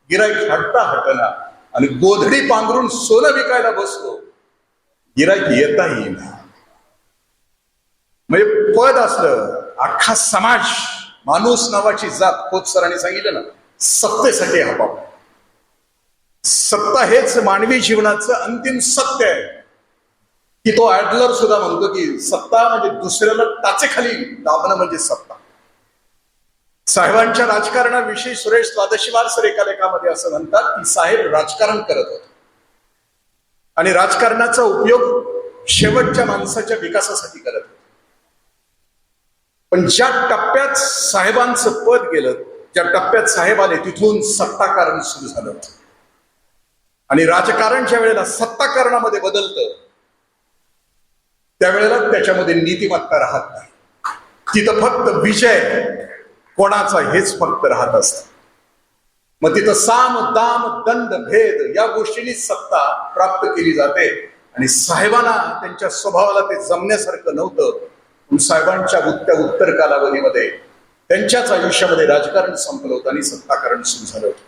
गिराईक हटता हटणार. आणि गोधडी पांघरून सोनं विकायला बसलो, गिराईक येता येईना. म्हणजे पद असलं, अख्खा समाज, माणूस नावाची जात, खोत सरांनी सांगितलं ना, सत्तेसाठी हवा. सत्ता हेच मानवी जीवनाचं अंतिम सत्य आहे. की तो ऍडलर सुद्धा म्हणतो की सत्ता म्हणजे दुसऱ्याला टाचेखाली दाबणं म्हणजे सत्ता. साहेबांच्या राजकारणाविषयी सुरेश द्वादशीवार सर एका लेखामध्ये असं म्हणतात की साहेब राजकारण करत होते आणि राजकारणाचा उपयोग शेवटच्या माणसाच्या विकासासाठी करत होते. पण ज्या टप्प्यात साहेबांचं पद गेलं, ज्या टप्प्यात साहेब आले, तिथून सत्ताकारण सुरू झालं. आणि राजकारण ज्या वेळेला सत्ताकारणामध्ये बदलतं, त्यावेळेला त्याच्यामध्ये नीतिमत्ता राहत नाही. तिथं फक्त विजय कोणाचा हेच फक्त राहत असत. मग तिथं साम दाम दंड भेद या गोष्टींनी सत्ता प्राप्त केली जाते. आणि साहेबांना त्यांच्या स्वभावाला ते जमण्यासारखं नव्हतं. पण साहेबांच्या उत्तर कालावधीमध्ये त्यांच्याच आयुष्यामध्ये राजकारण संपलं होतं आणि सत्ताकरण सुरू झालं होतं.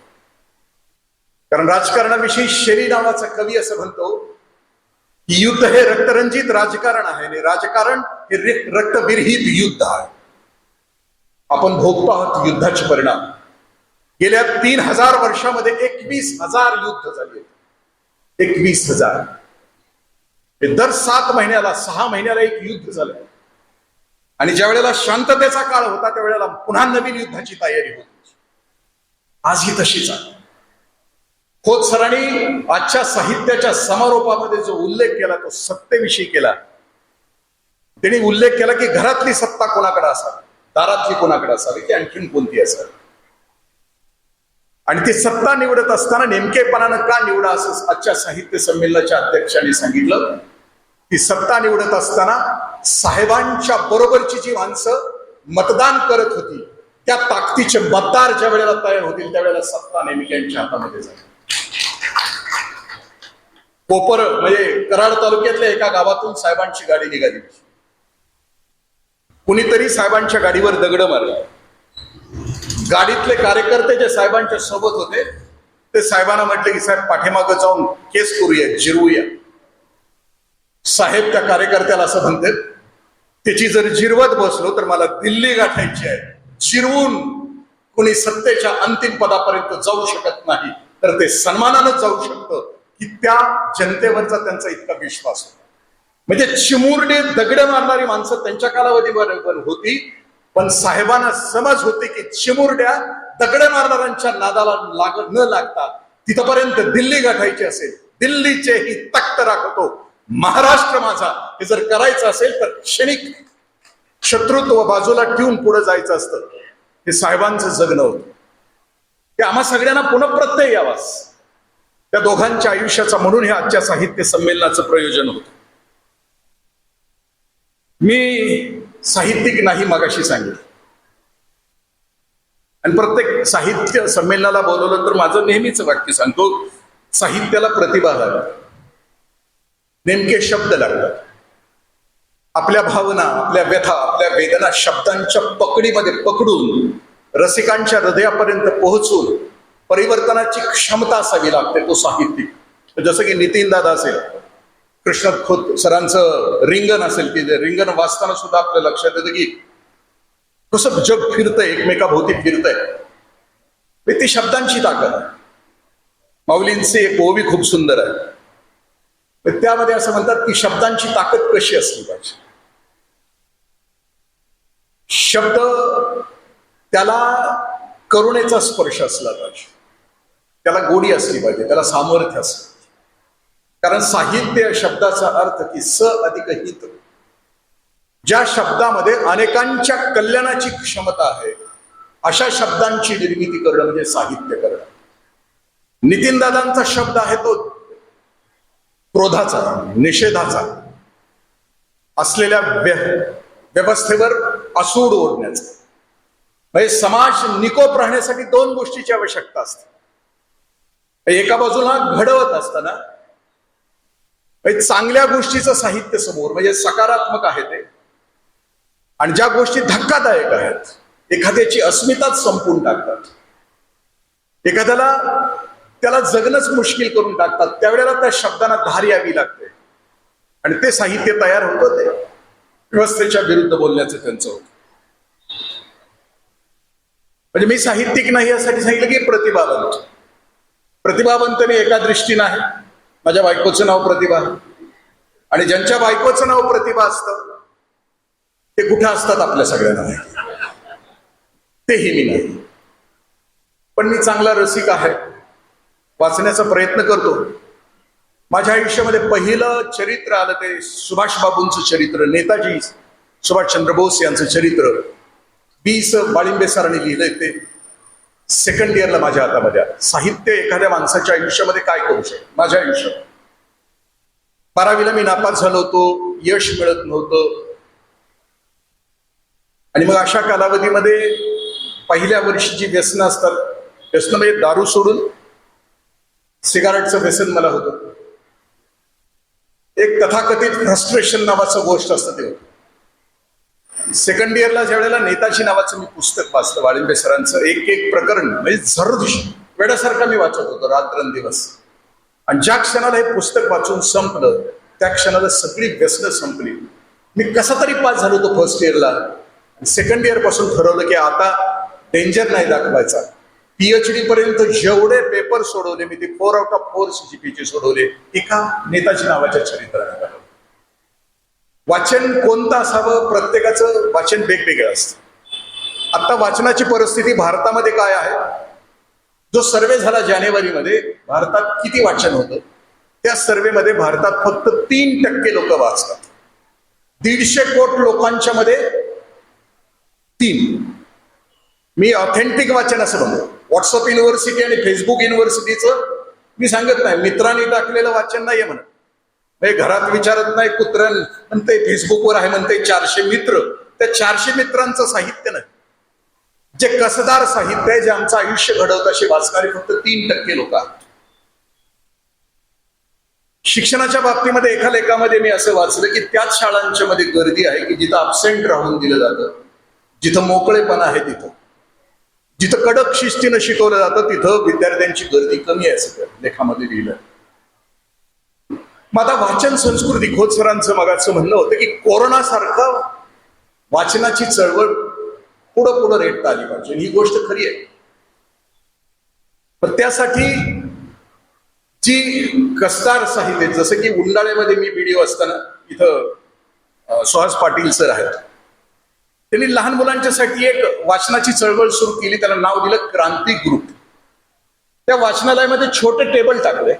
कारण राजकारणाविषयी शेरी नावाचा कवी असं म्हणतो की युद्ध हे रक्तरंजित राजकारण आहे आणि राजकारण हे रक्तविरहित युद्ध आहे. आपण भोगतो आहोत युद्धाचे परिणाम. गेल्या 3000 वर्षामध्ये 21,000 युद्ध झाले. 21,000. दर 7 महिन्याला 6 महिन्याला एक युद्ध झालं. आणि ज्या वेळेला शांततेचा काळ होता त्यावेळेला पुन्हा नवीन युद्धाची तयारी होती. आज ही तशीच आहे. खोत सरांनी आजच्या साहित्याच्या समारोपामध्ये जो उल्लेख केला तो सत्तेविषयी केला. त्यांनी उल्लेख केला की घरातली सत्ता कोणाकडे असावी, दारातली कोणाकडे असावी, की आणखीन कोणती असावी. आणि ती सत्ता निवडत असताना नेमकेपणानं का निवडा असं आजच्या साहित्य संमेलनाच्या अध्यक्षांनी सांगितलं. ती सत्ता निवडत असताना साहेबांच्या बरोबरची जी माणसं मतदान करत होती त्या ताकदीचे मतदार ज्या वेळेला तयार होतील त्यावेळेला सत्ता नेहमी त्यांच्या हातामध्ये जाईल. कोपर म्हणजे कराड तालुक्यातल्या एका गावातून साहेबांची गाडी निघाली. कुणीतरी साहेबांच्या गाडीवर दगड मारला. गाडीतले कार्यकर्ते जे साहेबांच्या सोबत होते ते साहेबांना म्हटले की साहेब पाठीमागं जाऊन केस करूया, जिरवूया. साहेब त्या कार्यकर्त्याला असं म्हणते, त्याची जर जिरवत बसलो तर मला दिल्ली गाठायची आहे. जिरवून कोणी सत्तेच्या अंतिम पदापर्यंत जाऊ शकत नाही, तर ते सन्मानानं जाऊ शकतं की त्या जनतेवरचा त्यांचा इतका विश्वास होता. म्हणजे चिमुरडे दगड मारणारी माणसं त्यांच्या कालावधीवर होती. पण साहेबांना समज होती की चिमुरड्या दगड मारणाऱ्यांच्या नादाला न लागता तिथपर्यंत दिल्ली गाठायची असेल, दिल्लीचे ही तख्त राखतो, महाराष्ट्र माझा, हे जर करायचं असेल तर क्षणिक शत्रुत्व बाजूला ठेवून पुढे जायचं असतं. हे साहेबांचं जगणं होतं. ते आम्हा सगळ्यांना पुनःप्रत्यय यावास त्या दोघांच्या आयुष्याचा, म्हणून हे आजच्या साहित्य संमेलनाचं प्रयोजन होतं. मी साहित्यिक नाही मगाशी सांगितलं. आणि प्रत्येक साहित्य संमेलनाला बोलवलं तर माझं नेहमीच वाक्य सांगतो, साहित्याला प्रतिभा लागते, नेमके शब्द लागतात. आपल्या भावना, आपल्या व्यथा, आपल्या वेदना शब्दांच्या पकडीमध्ये पकडून रसिकांच्या हृदयापर्यंत पोहोचून परिवर्तनाची क्षमता असावी लागते. तो साहित्यिक. जसं की नितीन दादा असेल, कृष्ण खोत सरांचं रिंगण असेल, की रिंगण वाचताना सुद्धा आपल्या लक्षात येतं की कसं जग फिरतंय, एकमेकाभोवती फिरतंय. ती शब्दांची ताकद आहे. माऊलींची एक ओवी खूप सुंदर आहे. त्यामध्ये असं म्हणतात की शब्दांची ताकद कशी असली पाहिजे. शब्द त्याला करुणेचा स्पर्श असला पाहिजे, त्याला गोडी असली पाहिजे, त्याला सामर्थ्य असलं. कारण साहित्य शब्दाचा अर्थ की स अधिक हित. ज्या शब्दामध्ये अनेकांच्या कल्याणाची क्षमता आहे अशा शब्दांची निर्मिती करणं म्हणजे साहित्य करणं. नितीन दादांचा शब्द आहे तो क्रोधाचा, निषेधाचा, असलेल्या व्यवस्थेवर असूड ओढण्याचा. म्हणजे समाज निकोप राहण्यासाठी 2 गोष्टीची आवश्यकता असते. एका बाजूला घडवत असताना म्हणजे चांगल्या गोष्टीचं साहित्य समोर, म्हणजे सकारात्मक आहे ते, आणि ज्या गोष्टी धक्कादायक आहेत, एखाद्याची अस्मिताच संपून टाकतात, एखाद्याला त्याला जगणंच मुश्किल करून टाकतात, त्यावेळेला त्या शब्दांना धार यावी लागते आणि ते साहित्य तयार होतं. ते व्यवस्थेच्या विरुद्ध बोलण्याचं त्यांचं होतं. म्हणजे मी साहित्यिक नाही यासाठी सांगितलं की प्रतिभावंत. प्रतिभावंत मी एका दृष्टीनं आहे, माझ्या बायकोचं नाव प्रतिभा आहे, आणि ज्यांच्या बायकोचं नाव प्रतिभा असतं ते कुठं असतात आपल्या सगळ्यांना माहिती, तेही मी नाही. पण मी चांगला रसिक आहे, वाचण्याचा प्रयत्न करतो. माझ्या आयुष्यामध्ये पहिलं चरित्र आलं ते सुभाष बाबूंचं चरित्र, नेताजी सुभाषचंद्र बोस यांचं चरित्र. B.स बाळिंबे सरांनी लिहिलंय ते. सेकंड इयरला माझ्या हातामध्ये आलं. साहित्य एखाद्या माणसाच्या आयुष्यामध्ये काय करू शकतं. माझ्या आयुष्यात 12वीला मी नापास झालो होतो, यश मिळत नव्हतं, आणि मग अशा कालावधीमध्ये पहिल्या वर्षीची व्यसनं असतात. व्यसनं म्हणजे दारू सोडून सिगारेटचं व्यसन मला होतं. एक तथाकथित फ्रस्ट्रेशन नावाचं गोष्ट असतं ते होतं. सेकंड इयरला ज्या वेळेला नेताजी नावाचं मी पुस्तक वाचलं बाळिंबे सरांचं, एक एक प्रकरण म्हणजे झरदृश वेड्यासारखा मी वाचत होतो रात्रंदिवस. आणि ज्या क्षणाला हे पुस्तक वाचून संपलं त्या क्षणाला सगळी व्यसनं संपली. मी कसा तरी पास झालो होतो फर्स्ट इयरला. सेकंड इयर पासून ठरवलं की आता डेंजर नाही दाखवायचा. PhD पर्यंत जेवढे पेपर सोडवले मी ते 4 out of 4 CGPA सोडवले एका नेताजी नावाच्या चरित्राने. वाचन कोणतं असावं, प्रत्येकाचं वाचन वेगवेगळं असतं. आता वाचनाची परिस्थिती भारतामध्ये काय आहे, जो सर्वे झाला जानेवारीमध्ये भारतात किती वाचन होतं, त्या सर्वेमध्ये भारतात फक्त 3% लोक वाचतात. 150 कोटी लोकांच्या मध्ये 3. मी ऑथेंटिक वाचन असं म्हणतो. व्हॉट्सअप युनिव्हर्सिटी आणि फेसबुक युनिव्हर्सिटीचं मी सांगत नाही, मित्रांनी टाकलेलं वाचन नाहीये म्हणत. म्हणजे घरात विचारत नाही, कुत्रन म्हणते फेसबुकवर आहे म्हणते 400 मित्र, त्या 400 मित्रांचं साहित्य नाही. जे कसदार साहित्य आहे, जे आमचं आयुष्य घडवतं असे वाचणारे फक्त 3% लोक आहेत. शिक्षणाच्या बाबतीमध्ये एका लेखामध्ये मी असं वाचलं की त्याच शाळांच्या मध्ये गर्दी आहे की जिथं अब्सेंट राहून दिलं जातं, जिथं मोकळेपणा आहे, जिथं कडक शिस्तीनं शिकवलं जातं तिथं विद्यार्थ्यांची गर्दी कमी आहे असं लेखामध्ये लिहिलं. मग आता वाचन संस्कृती, खोत सरांचं मगाचं म्हणणं होतं की कोरोना सारखं वाचनाची चळवळ पुढं पुढं रेटता आली पाहिजे. ही गोष्ट खरी आहे. पण त्यासाठी जी कसदार साहित्य, जसं की उंडाळ्यामध्ये मी व्हिडिओ असताना इथं सुहास पाटील सर आहेत, त्यांनी लहान मुलांच्यासाठी एक वाचनाची चळवळ सुरू केली. त्याला नाव दिलं क्रांती ग्रुप. त्या वाचनालयामध्ये छोटे टेबल टाकले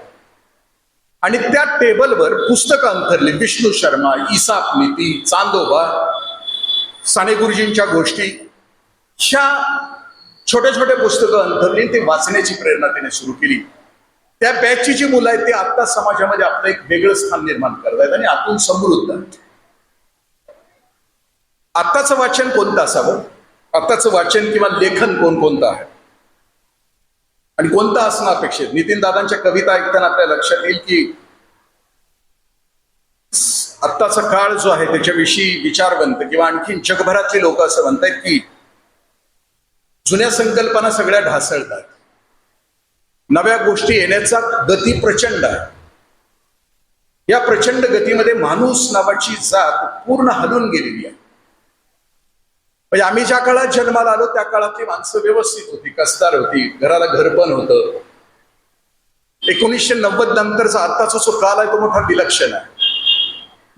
आणि त्या टेबलवर पुस्तकं अंथरली. विष्णू शर्मा, ईसाप नीती, चांदोबा, साने गुरुजींच्या गोष्टी, ह्या छोटे छोटे पुस्तकं अंथरली. ते वाचण्याची प्रेरणा त्याने सुरू केली. त्या बॅचची जी मुलं आहेत ते आता समाजामध्ये आपलं एक वेगळं स्थान निर्माण करतायत आणि आतून समृद्ध आहेत. आत्ताचं वाचन कोणतं असावं, आत्ताचं वाचन किंवा लेखन कोणतं आहे आणि कोणतं असणं अपेक्षित. नितीन दादांच्या कविता ऐकताना आपल्या लक्षात येईल की आत्ताचा काळ जो आहे त्याच्याविषयी विचारवंत किंवा आणखी जगभरातली लोक असं म्हणतात की जुन्या संकल्पना सगळ्या ढासळतात, नव्या गोष्टी येण्याचा गती प्रचंड आहे. या प्रचंड गतीमध्ये माणूस नावाची जात पूर्ण हलून गेलेली आहे. म्हणजे आम्ही ज्या काळात जन्माला आलो त्या काळातली माणसं व्यवस्थित होती, कसदार होती, घराला घरपण होतं. 1990 नंतरचा आत्ताचा जो काल आहे तो मोठा विलक्षण आहे.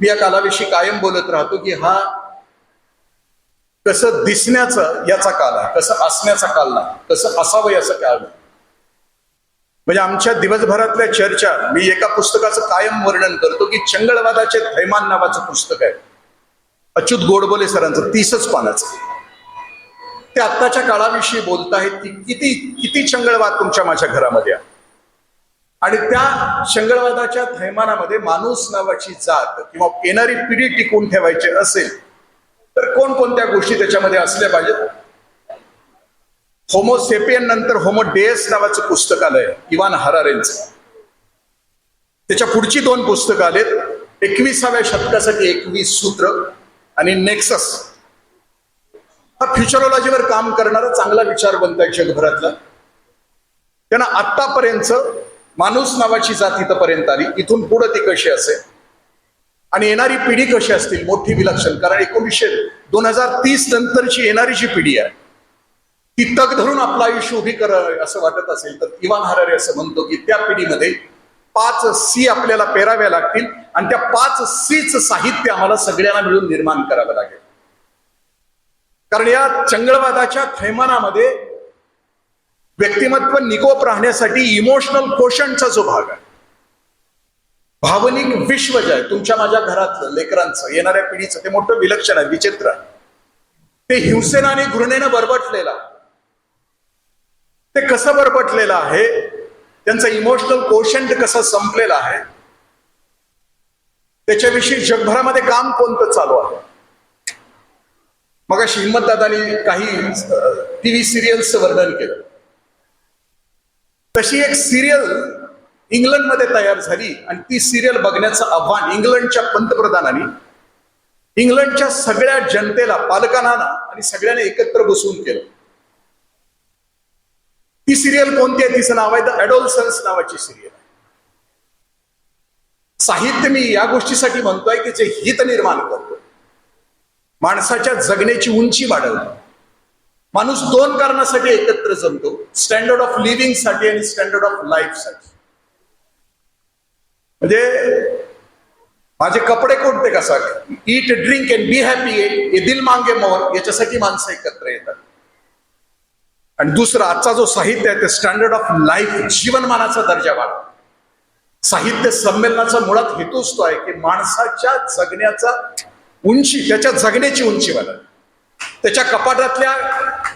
मी या कालाविषयी कायम बोलत राहतो की हा कसं दिसण्याचा याचा काल आहे, कसं असण्याचा काल नाही, कसं असावं याचा काल नाही. म्हणजे आमच्या दिवसभरातल्या चर्चा, मी एका पुस्तकाचं कायम वर्णन करतो की चंगळवादाचे थैमान नावाचं पुस्तक आहे, अच्युत गोडबोले सरांचं, 30च पानाचं. ते आत्ताच्या काळाविषयी बोलतायत की किती किती चंगळवाद तुमच्या माझ्या घरामध्ये आहे. आणि त्या चंगळवादाच्या थैमानामध्ये माणूस नावाची जात किंवा येणारी पिढी टिकून ठेवायची असेल तर कोणकोणत्या गोष्टी त्याच्यामध्ये असल्या पाहिजेत. होमोसेपियन नंतर होमो डेस नावाचं पुस्तक आलंय इवान हरारेंचं. त्याच्या पुढची 2 पुस्तकं आलेत, 21व्या शतकासाठी 21 सूत्र आणि नेक्सस. हा फ्युचरॉलॉजीवर काम करणारा चांगला विचारवंत आहे जगभरातला. त्यांना आतापर्यंत माणूस नावाची जात इथपर्यंत आली, इथून पुढे ती कशी असेल आणि येणारी पिढी कशी असतील, मोठी विलक्षण. कारण 2030 नंतरची येणारी जी पिढी आहे ती तग धरून आपलं आयुष्य उभी असं वाटत असेल तर इवान हरारे असं म्हणतो की त्या पिढीमध्ये 5 सी आपल्याला पेराव्या लागतील आणि त्या 5 सीच साहित्य आम्हाला सगळ्यांना मिळून निर्माण करावं लागेल. कारण या चंगळवादाच्या थैमानामध्ये व्यक्तिमत्व निकोप राहण्यासाठी इमोशनल कोशंटचा जो भाग आहे, भावनिक विश्व जे आहे तुमच्या माझ्या घरातलं, लेकरांचं, येणाऱ्या पिढीचं, ते मोठं विलक्षण आहे, विचित्र आहे. ते हिंसेनं आणि घृणेनं बरबटलेलं आहे. ते कसं बरबटलेलं आहे, त्यांचं इमोशनल कोशंट कसं संपलेलं आहे, त्याच्याविषयी जगभरामध्ये काम कोणतं चालू आहे. मग हिम्मत दादानी काही टीव्ही सिरियल्सचं वर्णन केलं. तशी एक सिरियल इंग्लंडमध्ये तयार झाली आणि ती सिरियल बघण्याचं आव्हान इंग्लंडच्या पंतप्रधानांनी इंग्लंडच्या सगळ्या जनतेला, पालकांना आणि सगळ्यांना एकत्र बसवून केलं. ती सिरियल कोणती आहे? तिचं नाव आहे द ॲडोलसन्स नावाची सिरियल. साहित्य मी या गोष्टीसाठी म्हणतोय की जे हित निर्माण करतो, माणसाच्या जगण्याची उंची वाढवतो. माणूस 2 कारणासाठी एकत्र जमतो, स्टँडर्ड ऑफ लिव्हिंग साठी आणि स्टँडर्ड ऑफ लाईफ साठी. म्हणजे माझे कपडे कोणते कसा, eat drink and be happy, ये दिल मांगे मोर, याच्यासाठी माणसं एकत्र येतात. आणि दुसरा आजचा जो साहित्य आहे ते स्टँडर्ड ऑफ लाईफ, जीवनमानाचा दर्जा वाढवा. साहित्य संमेलनाचा मुळात हेतूच तो आहे की माणसाच्या जगण्याचा उंची, त्याच्या जगण्याची उंची वाढवा. त्याच्या कपाटातल्या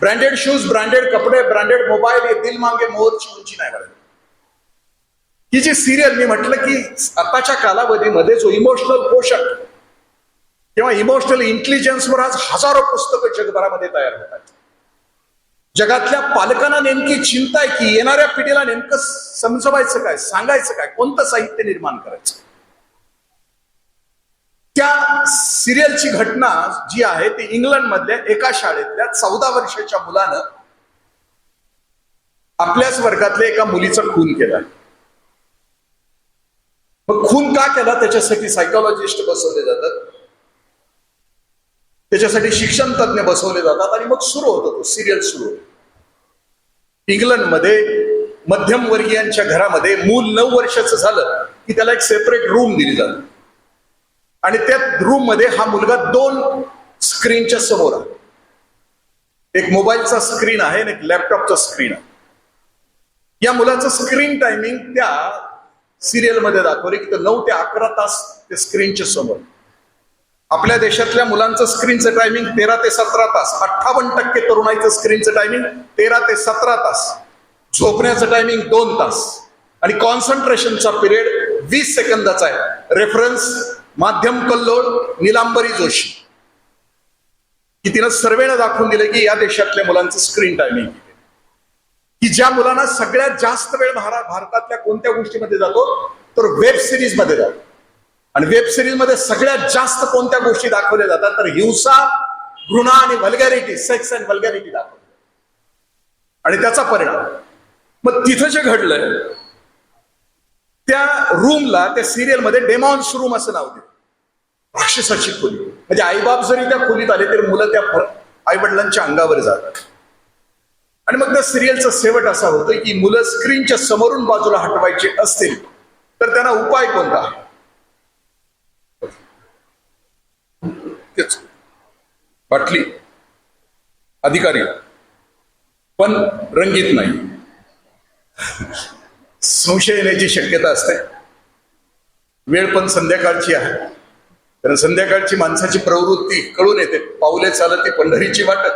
ब्रँडेड शूज, ब्रँडेड कपडे, ब्रँडेड मोबाईल, हे दिल मांगे मोरची उंची नाही वाढवली. ही जी सिरियल, मी म्हटलं की आताच्या कालावधीमध्ये जो इमोशनल पोषण किंवा इमोशनल इंटेलिजन्सवर आज हजारो पुस्तकं जगभरामध्ये तयार होतात. जगातल्या पालकांना नेमकी चिंता आहे की येणाऱ्या पिढीला नेमकं समजवायचं काय, सांगायचं काय, कोणतं साहित्य निर्माण करायचं. त्या सिरियलची घटना जी आहे ती इंग्लंड मधल्या एका शाळेतल्या 14 वर्षाच्या मुलानं आपल्याच वर्गातल्या एका मुलीचा खून केला. मग खून का केला त्याच्यासाठी सायकोलॉजिस्ट बसवले जातात, त्याच्यासाठी शिक्षण तज्ञ बसवले जातात आणि मग सुरू होतो तो सिरियल सुरू होतो. इंग्लंडमध्ये मध्यमवर्गीयांच्या घरामध्ये मूल 9 वर्षाचं झालं की त्याला एक सेपरेट रूम दिली जाते आणि त्या रूम मध्ये हा मुलगा 2 स्क्रीनच्या समोर आहे. एक मोबाईलचा स्क्रीन आहे आणि एक लॅपटॉपचा स्क्रीन आहे. या मुलाचं स्क्रीन टायमिंग त्या सिरियल मध्ये दाखवले की 9 ते 11 तास ते स्क्रीनच्या समोर. आपल्या देशातल्या मुलांचं स्क्रीनचं टायमिंग 13 ते 17 तास. 58% तरुणाईचं स्क्रीनचं टायमिंग 13 ते 17 तास. झोपण्याचं टायमिंग 2 तास आणि कॉन्सन्ट्रेशनचा पिरियड 20 सेकंदाचा आहे. रेफरन्स माध्यम कल्लोळ नीलांबरी जोशी, की तिनं सर्वेनं दाखवून दिले की या देशातल्या मुलांचं स्क्रीन टायमिंग, की ज्या मुलांना सगळ्यात जास्त वेळ भारतातल्या कोणत्या गोष्टीमध्ये जातो तर वेब सिरीज मध्ये जातो. आणि वेब सिरीज मध्ये सगळ्यात जास्त कोणत्या गोष्टी दाखवल्या जातात तर हिंसा, घृणा आणि व्हल्गॅरिटी, सेक्स अँड व्हल्गॅरिटी दाखवतात. आणि त्याचा परिणाम मग तिथं जे घडलंय त्या रूमला, त्या सिरियल मध्ये डेमॉन्स रूम असं नाव दिलं. राक्षसाची खोली. म्हणजे आईबाप जरी त्या खोलीत आले तरी मुलं त्या आईवडिलांच्या अंगावर जातात. आणि मग त्या सिरियलचा शेवट असा होतोय की मुलं स्क्रीनच्या समोरून बाजूला हटवायचे असतील तर त्यांना उपाय कोणता? तेच बाटली, अधिकारी, पण रंगीत नाही. संशय येण्याची शक्यता असते. वेळ पण संध्याकाळची आहे, कारण संध्याकाळची माणसाची प्रवृत्ती कळून येते. पाऊले चालती पंढरीची वाट,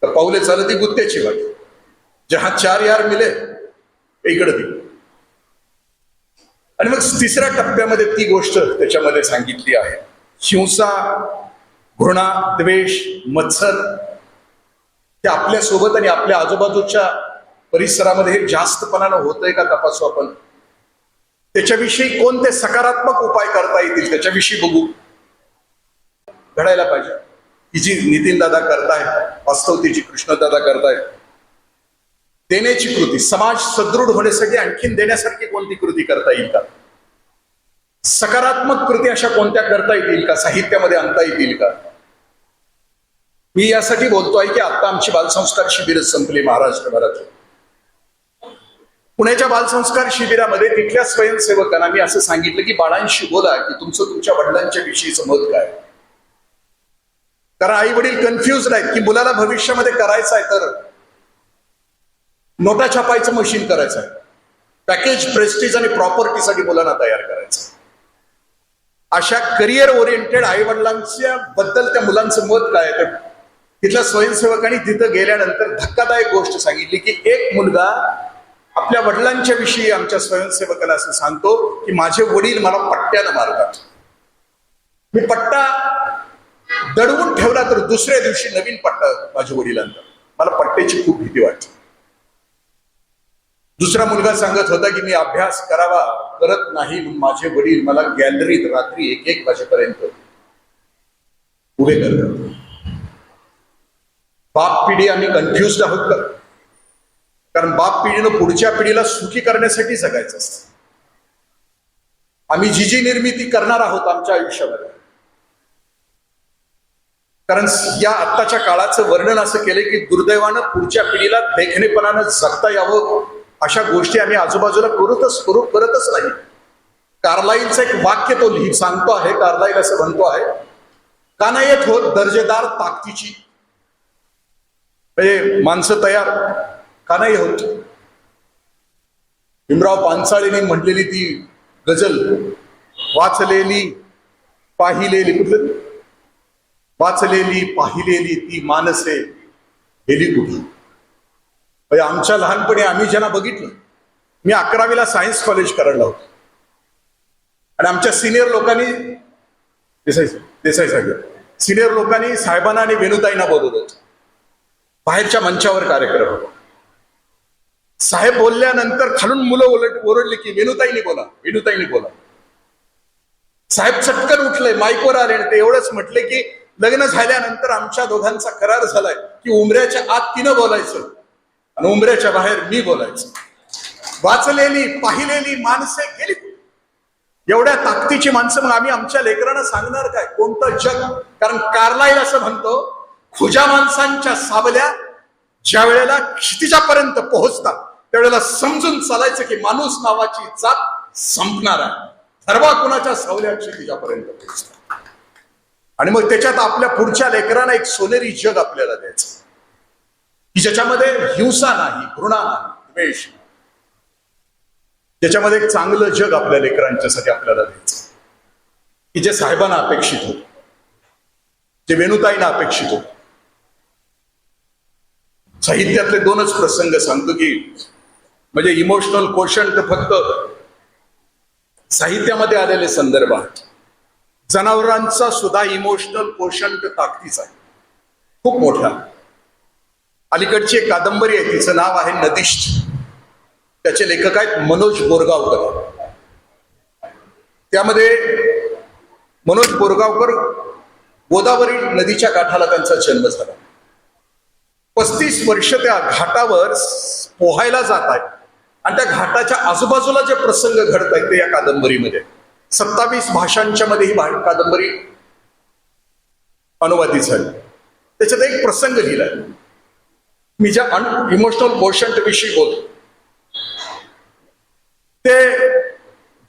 तर पाऊले चालती गुत्त्याची वाट. जहा 4 यार मिले इकडे ती. आणि मग 3ऱ्या टप्प्यामध्ये ती गोष्ट त्याच्यामध्ये सांगितली आहे. हिंसा, घृणा, द्वेष, मत्सर हे आपल्या सोबत आणि आपल्या आजूबाजूच्या परिसरामध्ये हे जास्तपणानं होतंय का तपासू आपण. त्याच्याविषयी कोणते सकारात्मक उपाय करता येतील त्याच्याविषयी बघू. घडायला पाहिजे. ही जी नितीनदादा करतायत, वास्तवतेची कृष्णदादा करतायत, देण्याची कृती, समाज सदृढ होण्यासाठी आणखीन देण्यासारखी कोणती कृती करता येईल का? सकारात्मक कृती अशा कोणत्या करता येतील का? साहित्यामध्ये आणता येतील का? मी यासाठी बोलतोय की आता आमची बालसंस्कार शिबिर संपली महाराष्ट्रभरात. पुण्याच्या बालसंस्कार शिबिरामध्ये तिथल्या स्वयंसेवकांना मी असं सांगितलं की बाळांशी बोला की तुमच्या वडिलांच्या विषयीचं मत काय. कारण आई वडील कन्फ्युज आहेत की मुलाला भविष्यामध्ये करायचं आहे तर नोटा छापायचं मशीन करायचं आहे, पॅकेज, प्रेस्टीज आणि प्रॉपर्टीसाठी मुलांना तयार करायचं. अशा करिअर ओरिएंटेड आई वडिलांच्या बद्दल त्या मुलांचं मत काय. तर तिथल्या स्वयंसेवकांनी तिथं गेल्यानंतर धक्कादायक गोष्ट सांगितली की एक मुलगा आपल्या वडिलांच्या विषयी आमच्या स्वयंसेवकाला असं सांगतो की माझे वडील मला पट्ट्यानं मारतात, मी पट्टा दडवून ठेवला तर दुसऱ्या दिवशी नवीन पट्टा माझ्या वडिलांना, मला पट्ट्याची खूप भीती वाटते. दुसरा मुलगा सांगत होता की मी अभ्यास करावा करत नाही म्हणून माझे वडील मला गॅलरीत रात्री 1-1 वाजेपर्यंत उभे करतात. बाप पिढी आम्ही कन्फ्युज आहोत का? कारण बाप पिढीनं पुढच्या पिढीला सुखी करण्यासाठी जगायचं असतं. आम्ही जी निर्मिती करणार आहोत आमच्या आयुष्यामध्ये, कारण या आत्ताच्या काळाचं वर्णन असं केलं की दुर्दैवानं पुढच्या पिढीला देखणेपणानं जगता यावं अशा गोष्टी आम्ही आजूबाजूला करतच नाही. कार्लाईलचं एक वाक्य तो सांगतो आहे. कार्लाईल असं म्हणतो आहे, का नाही येत होत दर्जेदार ताकदीची म्हणजे माणसं तयार, का नाही होत. भीमराव पानसाळेंनी म्हटलेली ती गझल, वाचलेली पाहिलेली ती मानसे गेली कुठे. आमच्या लहानपणी आम्ही ज्यांना बघितलं, मी 11वीला सायन्स कॉलेज करायला होतो आणि आमच्या सिनियर लोकांनी देसाई साहेब सिनियर लोकांनी साहेबांना आणि वेणुताईंना बोलवलं. बाहेरच्या मंचावर कार्यक्रम होता. साहेब बोलल्यानंतर खालून मुलं ओरडली की वेणुताईंनी बोला. साहेब चटकन उठले, माईकवर आले आणि ते एवढंच म्हटले की लग्न झाल्यानंतर आमच्या दोघांचा करार झालाय की उमऱ्याच्या आत तिनं बोलायचं आणि उमऱ्याच्या बाहेर मी बोलायचं. वाचलेली पाहिलेली माणसे गेली. एवढ्या ताकदीची माणसं मग आम्ही आमच्या लेकरांना सांगणार काय कोणतं जग. कारण कार्लाईल असं म्हणतो, खुजा माणसांच्या सावल्या ज्या वेळेला क्षितिजापर्यंत पोहोचतात त्यावेळेला समजून चालायचं की माणूस नावाची जात संपणार आहे. सर्व कुणाच्या सावल्या क्षितिजापर्यंत पोहोचतात आणि मग त्याच्यात आपल्या पुढच्या लेकरांना एक सोनेरी जग आपल्याला द्यायचं की ज्याच्यामध्ये हिंसा नाही, घृणा नाही, द्वेष, ज्याच्यामध्ये एक चांगलं जग आपल्या लेकरांच्यासाठी आपल्याला द्यायचं की जे साहेबांना अपेक्षित होतं, जे वेणुताईंना अपेक्षित होतं. साहित्यातले 2च प्रसंग सांगतो की म्हणजे इमोशनल कोशंट फक्त साहित्यामध्ये आलेले संदर्भ आहेत. जनावरांचा सुद्धा इमोशनल कोशंट ताकदीचा आहे, खूप मोठा. अलीकडची एक कादंबरी आहे, तिचं नाव आहे नदिष्ठ. त्याचे लेखक आहेत मनोज बोरगावकर. त्यामध्ये मनोज बोरगावकर गोदावरी नदीच्या काठाला त्यांचा जन्म झाला. 35 वर्ष त्या घाटावर पोहायला जात आहेत आणि त्या घाटाच्या आजूबाजूला जे प्रसंग घडत आहेत ते या कादंबरीमध्ये 27 भाषांच्या मध्ये ही कादंबरी अनुवादित झाली. त्याच्यात एक प्रसंग लिहिलाय. मी ज्या इमोशनल कोशंट विषयी बोलतो ते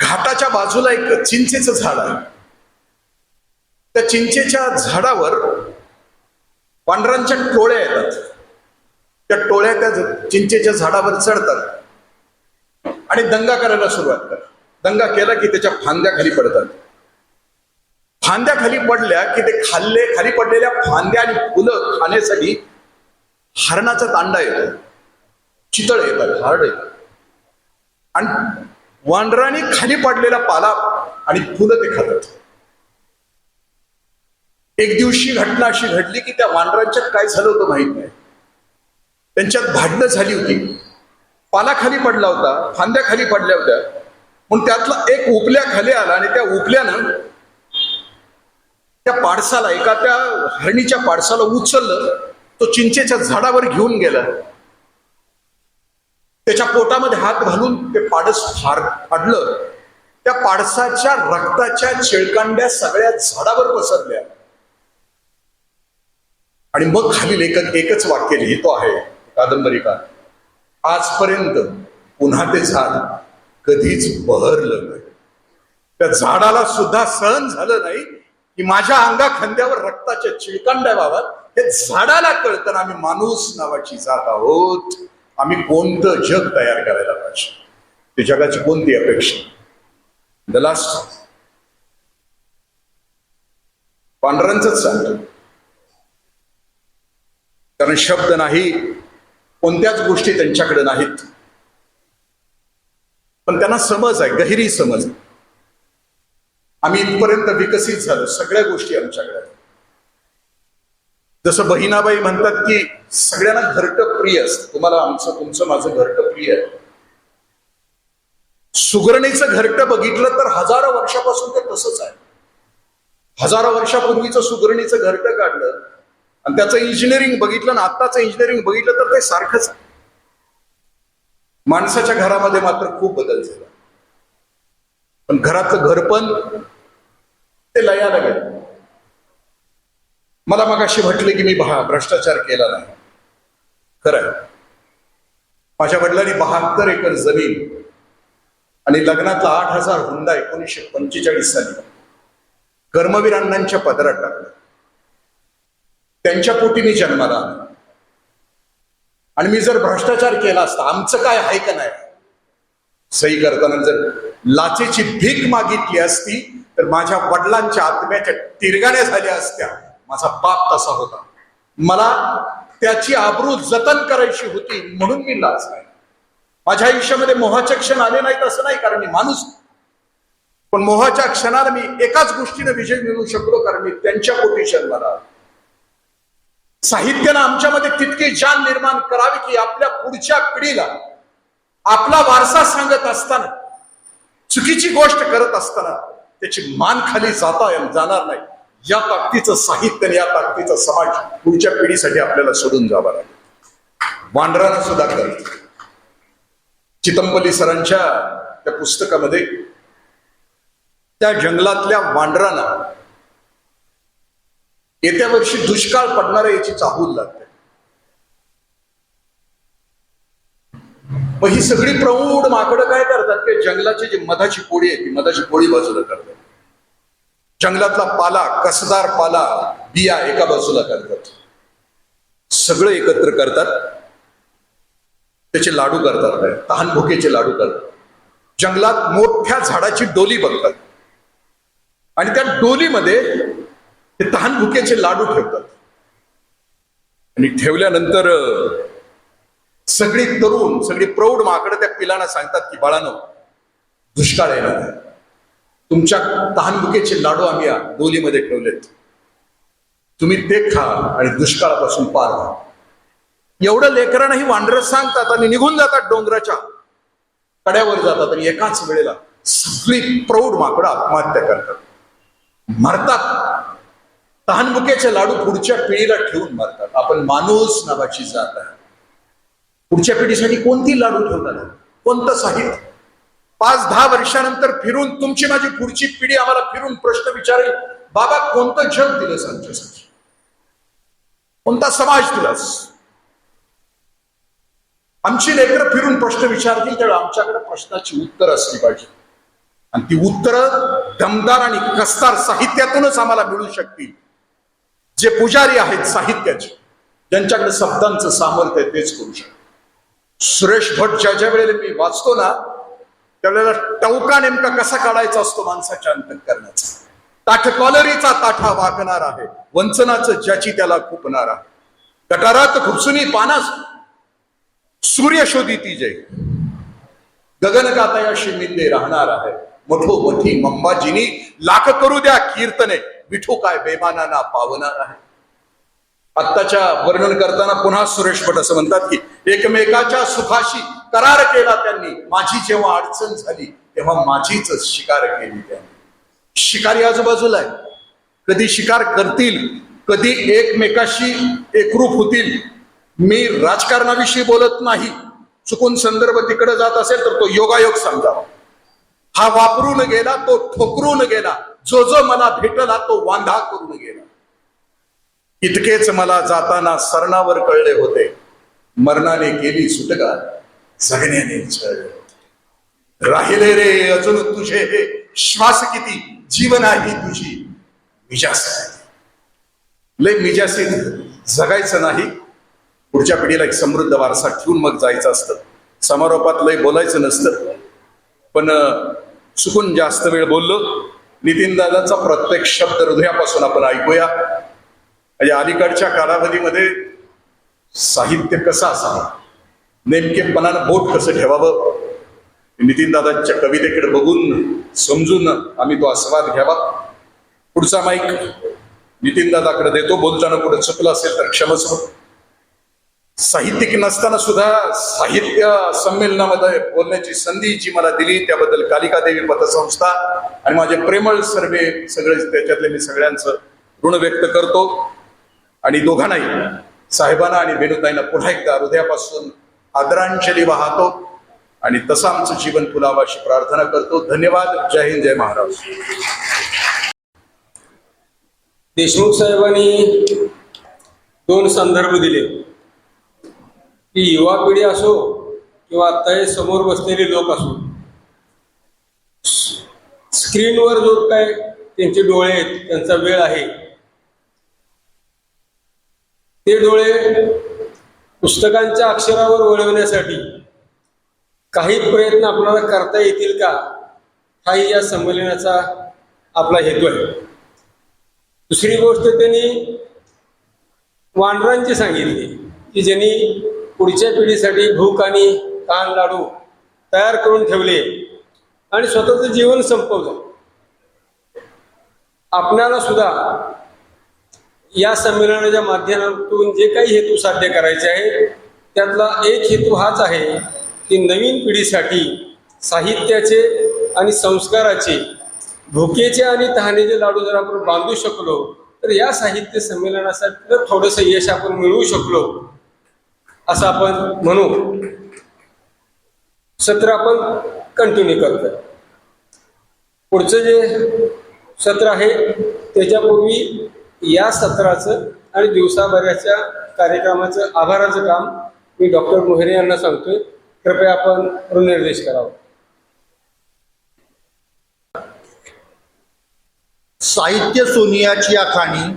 घाटाच्या बाजूला एक चिंचेचं झाड आहे. त्या चिंचेच्या झाडावर वानरांच्या टोळ्या येतात. त्या टोळ्या त्या चिंचेच्या झाडावर चढतात आणि दंगा करायला सुरुवात करतात. दंगा केला की त्याच्या फांद्या खाली पडतात. फांद्या खाली पडल्या की ते खाली पडलेल्या फांद्या आणि फुलं खाण्यासाठी हरणाचा तांडा येतो, चितळ येतात, हारड येतात आणि वानरांनी खाली पडलेला पाला आणि फुलं ते खातात. एक दिवशी घटना अशी घडली की त्या वानरांच्यात काय झालं होतं माहित नाही. त्यांच्यात भांडणं झाली होती. पाला खाली पडला होता, फांद्या खाली पडल्या होत्या. म्हणून त्यातला एक उपल्या खाली आला आणि त्या उपल्यानं त्या पाडसाला, एका त्या हरणीच्या पाडसाला उचललं, तो चिंचेच्या झाडावर घेऊन गेला, त्याच्या पोटामध्ये हात घालून ते पाडस फाडलं. त्या पाडसाच्या रक्ताच्या चिळकांड्या सगळ्या झाडावर पसरल्या आणि मग खालील एकच वाक्य लिहितो आहे कादंबरीकार, आजपर्यंत पुन्हा ते झाड कधीच बहरलं नाही. त्या झाडाला सुद्धा सहन झालं नाही की माझ्या अंगा खांद्यावर रक्ताच्या चिळकांड्या व्हाव्यात. हे झाडाला कळतं आम्ही माणूस नावाची जात आहोत, आम्ही कोणतं जग तयार करायला पाहिजे, ते जगाची कोणती अपेक्षा. द लास्ट पांढरांचंच सांगतो, कारण शब्द नाही, कोणत्याच गोष्टी त्यांच्याकडे नाहीत, पण त्यांना समज आहे, गहिरी समज आहे. आम्ही इथपर्यंत विकसित झालो, सगळ्या गोष्टी आमच्याकडे आहेत. जसं बहिणाबाई म्हणतात की सगळ्यांना घरटं प्रिय असतं, तुम्हाला आमचं तुमचं माझं घरटं प्रिय आहे. सुगरणीचं घरटं बघितलं तर हजारो वर्षापासून ते तसंच आहे. हजारो वर्षापूर्वीचं सुगरणीचं घरटं काढलं आणि त्याचं इंजिनिअरिंग बघितलं ना आत्ताचं इंजिनिअरिंग बघितलं तर ते सारखंच आहे. माणसाच्या घरामध्ये मात्र खूप बदल झाला, पण घरातलं घरपण ते लयाला गेलं. मला मगाशी म्हटले की मी भ्रष्टाचार केला नाही, खरंय. माझ्या वडिलांनी 72 एकर जमीन आणि लग्नातला 8,000 हुंडा 1945 साली कर्मवीर अण्णांच्या पदरात टाकला. त्यांच्या पोटी मी जन्माला आलो. आणि मी जर भ्रष्टाचार केला असता, आमचं काय आहे का नाही, सही करताना जर लाचेची भीक मागितली असती तर माझ्या वडिलांच्या आत्म्याच्या तिरगाण्या झाल्या असत्या. माझा बाप तसा होता, मला त्याची आबरू जतन करायची होती म्हणून मी लाच नाही. माझ्या आयुष्यामध्ये मोहाचे क्षण आले नाहीत असं नाही, कारण मी माणूस, पण मोहाच्या क्षणाला मी एकाच गोष्टीने विजय मिळवू शकलो, कारण मी त्यांच्या पोटी जन्माला आलो. साहित्यानं आमच्यामध्ये तितकी जाण निर्माण करावी की आपल्या पुढच्या पिढीला आपला वारसा सांगत असताना, चुकीची गोष्ट करत असताना त्याची मान खाली जाणार नाही. या ताकदीचं साहित्य आणि या ताकदीचा समाज पुढच्या पिढीसाठी आपल्याला सोडून जावा लागेल. वांडरानं सुद्धा करत. चितंबली सरांच्या त्या पुस्तकामध्ये त्या जंगलातल्या वांडरांना येत्या वर्षी दुष्काळ पडणार आहे याची चाहूल लागते. मग ही सगळी प्रौढ माकडं काय करतात की जंगलाची जी मधाची पोळी आहे ती मधाची पोळी बाजूला करतात, जंगलातला पाला, कसदार पाला, बिया एका बाजूला करतात, सगळं एकत्र करतात, त्याचे लाडू करतात, तहान भुकेचे लाडू करतात. जंगलात मोठ्या झाडाची डोली बघतात आणि त्या डोलीमध्ये ते तहान भुकेचे लाडू ठेवतात. आणि ठेवल्यानंतर सगळी तरुण, सगळी प्रौढ माकडं त्या पिलांना सांगतात की बाळांनो, दुष्काळ येणार आहे, तुमच्या तहानभुकेचे लाडू आम्ही या डोलीमध्ये ठेवलेत, तुम्ही ते खा आणि दुष्काळापासून पार व्हा. एवढं लेकरांनाही वांडरं सांगतात आणि निघून जातात, डोंगराच्या कड्यावर जातात आणि एकाच वेळेला सगळी प्रौढ माकडं आत्महत्या करतात, मरतात. तहानभुकेचे लाडू पुढच्या पिढीला ठेवून मरतात. आपण माणूस नावाची जात आहे, पुढच्या पिढीसाठी कोणती लाडू ठेवतात, कोणतं साहित्य? 5-10 वर्षानंतर फिरून तुमची माझी पुढची पिढी आम्हाला फिरून प्रश्न विचारेल, बाबा कोणतं जग दिलंस आमच्यासाठी, कोणता समाज दिलास? आमची लेकरं फिरून प्रश्न विचारतील त्यावेळी आमच्याकडे प्रश्नाची उत्तर असली पाहिजे, आणि ती उत्तरं दमदार आणि कसदार साहित्यातूनच आम्हाला मिळू शकतील. जे पुजारी आहेत साहित्याचे, ज्यांच्याकडे शब्दांचं सामर्थ्य आहे, तेच करू शकतात. सुरेश भट ज्या वेळेला मी वाचतो ना, त्यावेळेला टवका नेमका कसा काढायचा असतो माणसाच्या अंतःकरणाचा. ताठ कॉलरीचा ताठा वागणार आहे, वंचनाचं ज्याची त्याला खुपणार आहे. गटारात खुपसुनी पानास सूर्य शोधी ती जय, गगन गातयाशी मिंदे राहणार आहे. मठो मठी मंबाजीनी लाख करू द्या कीर्तने, विठू काय बेमानाना पावणार आहे. आत्ताच्या वर्णन करताना पुन्हा सुरेश भट असं म्हणतात की एकमेकाच्या सुखाशी करार केला त्यांनी, माझी जेव्हा अडचण झाली तेव्हा माझीच शिकार केली त्याने. शिकारी आजूबाजूला आहे, कधी शिकार करतील, कधी एकमेकाशी एकरूप होतील. मी राजकारणाविषयी बोलत नाही. चुकून संदर्भ तिकडे जात असेल तर तो योगायोग समजावा. हा वापरून गेला, तो ठोकरून गेला. जो जो मला भेटला तो वांधा करून गेला. इतकेच मला जाताना सरणावर कळले होते, मरणाने केली सुटका, जगण्याने छळले. राहिले रे अजून तुझे हे श्वास किती, जीवन आहे तुझी मिजासी. लय मिजासी जगायचं नाही. पुढच्या पिढीला एक समृद्ध वारसा ठेवून मग जायचं असतं. समारोपात लय बोलायचं नसतं. पण चुकून जास्त वेळ बोललो. नितीन दादाचा प्रत्येक शब्द हृदयापासून आपण ऐकूया. म्हणजे अलीकडच्या कालावधीमध्ये साहित्य कसं असावं, नेमकेपणानं बोट कसं ठेवावं, नितीन दादांच्या कवितेकडे बघून समजून आम्ही तो आस्वाद घ्यावा. पुढचा माईक नितीन दादाकडे देतो. बोलताना पुढे चुकलं असेल तर क्षमस्व. साहित्यिक नसताना सुद्धा साहित्य संमेलनामध्ये बोलण्याची संधी जी मला दिली त्याबद्दल कालिका देवी पतसंस्था आणि माझे प्रेमळ सर्वे सगळे त्याच्यातले मी सगळ्यांचं ऋण व्यक्त करतो. आणि दोघांनाही, साहेबांना आणि बेनुताईंना पुन्हा एकदा हृदयापासून आदरांजली वाहतो आणि तसं आमचं जीवन फुलावं अशी प्रार्थना करतो. धन्यवाद. जय हिंद, जय महाराष्ट्र. देशमुख साहेबांनी 2 संदर्भ दिले की युवा पिढी असो किंवा आता हे समोर बसलेले लोक असो, स्क्रीनवर जो काय त्यांचे डोळे आहेत, त्यांचा वेळ आहे, ते डोळे पुस्तकांच्या अक्षरावर वळवण्यासाठी काही प्रयत्न आपल्याला करता येतील का, हाही या संमेलनाचा आपला हेतू आहे. दुसरी गोष्ट त्यांनी वानरांची सांगितली की ज्यांनी पुढच्या पिढीसाठी भूक आणि कान लाडू तयार करून ठेवले आणि स्वतःचं जीवन संपवलं. आपणाला सुद्धा या संमेलनाच्या माध्यमातून जे काही हेतू साध्य करायचे आहे त्यातला एक हेतू हाच आहे की नवीन पिढीसाठी साहित्याचे आणि संस्काराचे, भुकेचे आणि तहानेचे लाडू जर आपण बांधू शकलो तर या साहित्य संमेलनासाठी थोडंसं यश आपण मिळवू शकलो असं आपण म्हणू. सत्र आपण कंटिन्यू करतोय. पुढचं जे सत्र आहे त्याच्यापूर्वी या सत्राचं आणि दिवसाभराच्या कार्यक्रमाचं आभाराचं काम मी डॉक्टर मोहरे यांना सांगतोय. कृपया आपण निर्देश करावा. साहित्य सोनियाची आखाणी,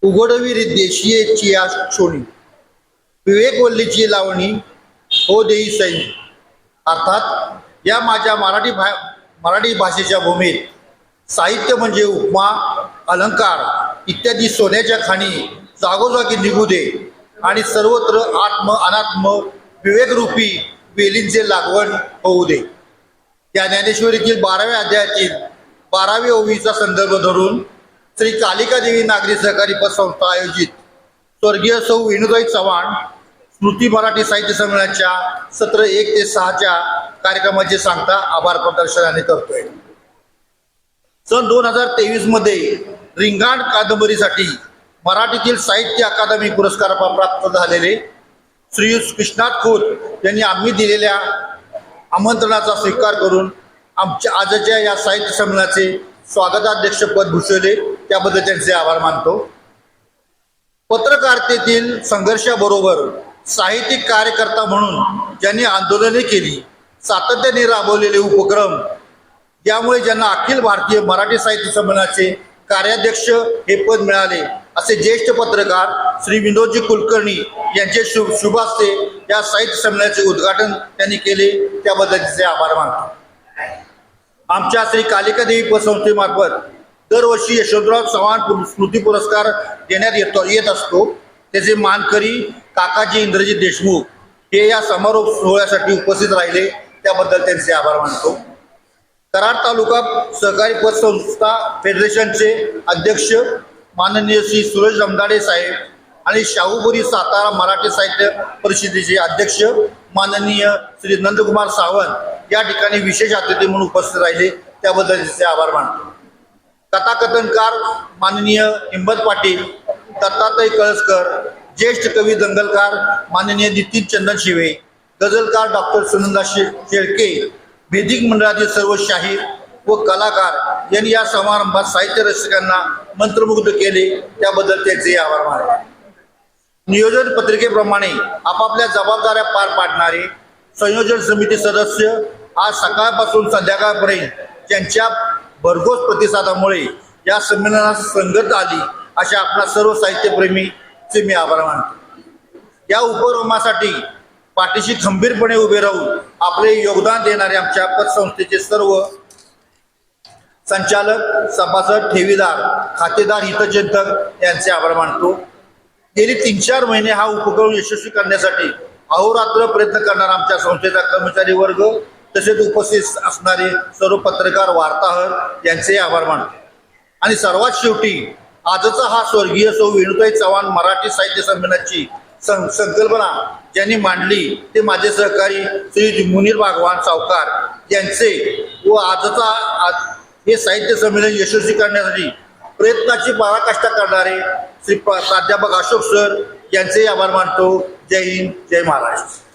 उघडवी देशीयेची या क्षोणी, विवेक वल्लीची लावणी, हो देई सैन. अर्थात या माझ्या मराठी भाषेच्या भूमीत साहित्य म्हणजे उपमा, अलंकार इत्यादी सोन्याच्या खाणी जागोजागी निघू दे आणि सर्वत्र आत्म अनात्म विवेकरूपी वेलींचे लागवण होऊ दे. या ज्ञानेश्वरीतील 12व्या अध्यायातील 12वी ओवीचा संदर्भ धरून श्री कालिका देवी नागरी सहकारी पतसंस्था आयोजित स्वर्गीय सौ वेणुताई चव्हाण स्मृती मराठी साहित्य संमेलनाच्या सत्र 1 ते 6च्या कार्यक्रमाची सांगता आभार प्रदर्शनाने करतोय. सन 2023 मध्ये रिंगाण कादंबरीसाठी मराठीतील साहित्य अकादमी पुरस्कार प्राप्त झालेले श्री कृष्णात खोत यांनी आम्ही दिलेल्या आमंत्रणाचा स्वीकार करून आमच्या आजच्या या साहित्य संमेलनाचे स्वागताध्यक्षपद भूषवले, त्याबद्दल त्यांचे आभार मानतो. पत्रकारितेतील संघर्षाबरोबर साहित्यिक कार्यकर्ता म्हणून ज्यांनी आंदोलने केली, सातत्याने राबवलेले उपक्रम, यामुळे ज्यांना अखिल भारतीय मराठी साहित्य संमेलनाचे कार्याध्यक्ष हे पद मिळाले असे ज्येष्ठ पत्रकार श्री विनोदजी कुलकर्णी यांचे शुभास्ते या साहित्य संमेलनाचे उद्घाटन त्यांनी केले, त्याबद्दल तिचे आभार मानतो. आमच्या श्री कालिका देवी पतसंस्थेमार्फत दरवर्षी यशवंतराव चव्हाण स्मृती पुरस्कार देण्यात येत असतो. त्याचे मानकरी काकाजी इंद्रजित देशमुख हे या समारोप सोहळ्यासाठी उपस्थित राहिले, त्याबद्दल त्यांचे आभार मानतो. कराड तालुका सहकारी पतसंस्था फेडरेशनचे अध्यक्ष माननीय श्री सुरेश रमदाडे साहेब आणि शाहूपुरी सातारा मराठी साहित्य परिषदेचे अध्यक्ष माननीय श्री नंदकुमार सावंत या ठिकाणी विशेष अतिथी म्हणून उपस्थित राहिले त्याबद्दल त्यांचे आभार मानतो. कथाकथनकार माननीय हिंमत पाटील, दत्तात्रय कळसकर, ज्येष्ठ कवी दंगलकार माननीय नितीन चंदन शिवे, गझलकार डॉक्टर सुनंदा शेळके, भेदिक मंडळातील सर्व शाहीर व कलाकार यांनी या समारंभात साहित्य रसिकांना मंत्रमुग्ध केले त्याबद्दल त्यांचे आभार मानले. नियोजन पत्रिकेप्रमाणे आपापल्या जबाबदाऱ्या पार पाडणारे संयोजन समिती सदस्य आज सकाळपासून संध्याकाळपर्यंत त्यांच्या भरघोस प्रतिसादामुळे या संमेलनास संगत आली अशा आपल्या सर्व साहित्यप्रेमीचे मी आभार मानतो. या उपक्रमासाठी पाठीशी खंबीरपणे उभे राहून आपले योगदान देणारे आमच्या पतसंस्थेचे सर्व संचालक, सभासद, ठेवीदार, खातेदार, हितचिंतक यांचे आभार मानतो. गेली 3-4 महिने हा उपक्रम यशस्वी करण्यासाठी अहोरात्र प्रयत्न करणारा आमच्या संस्थेचा कर्मचारी वर्ग तसेच उपस्थित असणारे सर्व पत्रकार, वार्ताहर यांचे आभार मानतो. आणि सर्वात शेवटी आजचा हा स्वर्गीय सौ वेणुताई चव्हाण मराठी साहित्य संमेलनाची संकल्पना ज्यांनी मांडली ते माझे सहकारी श्री मुनीर भागवान सावकार यांचे व आजचा हे साहित्य संमेलन यशस्वी करण्यासाठी प्रयत्नाची पराकाष्ठा करणारे श्री प्राध्यापक अशोक सर यांचे आभार मानतो. जय हिंद, जय महाराष्ट्र.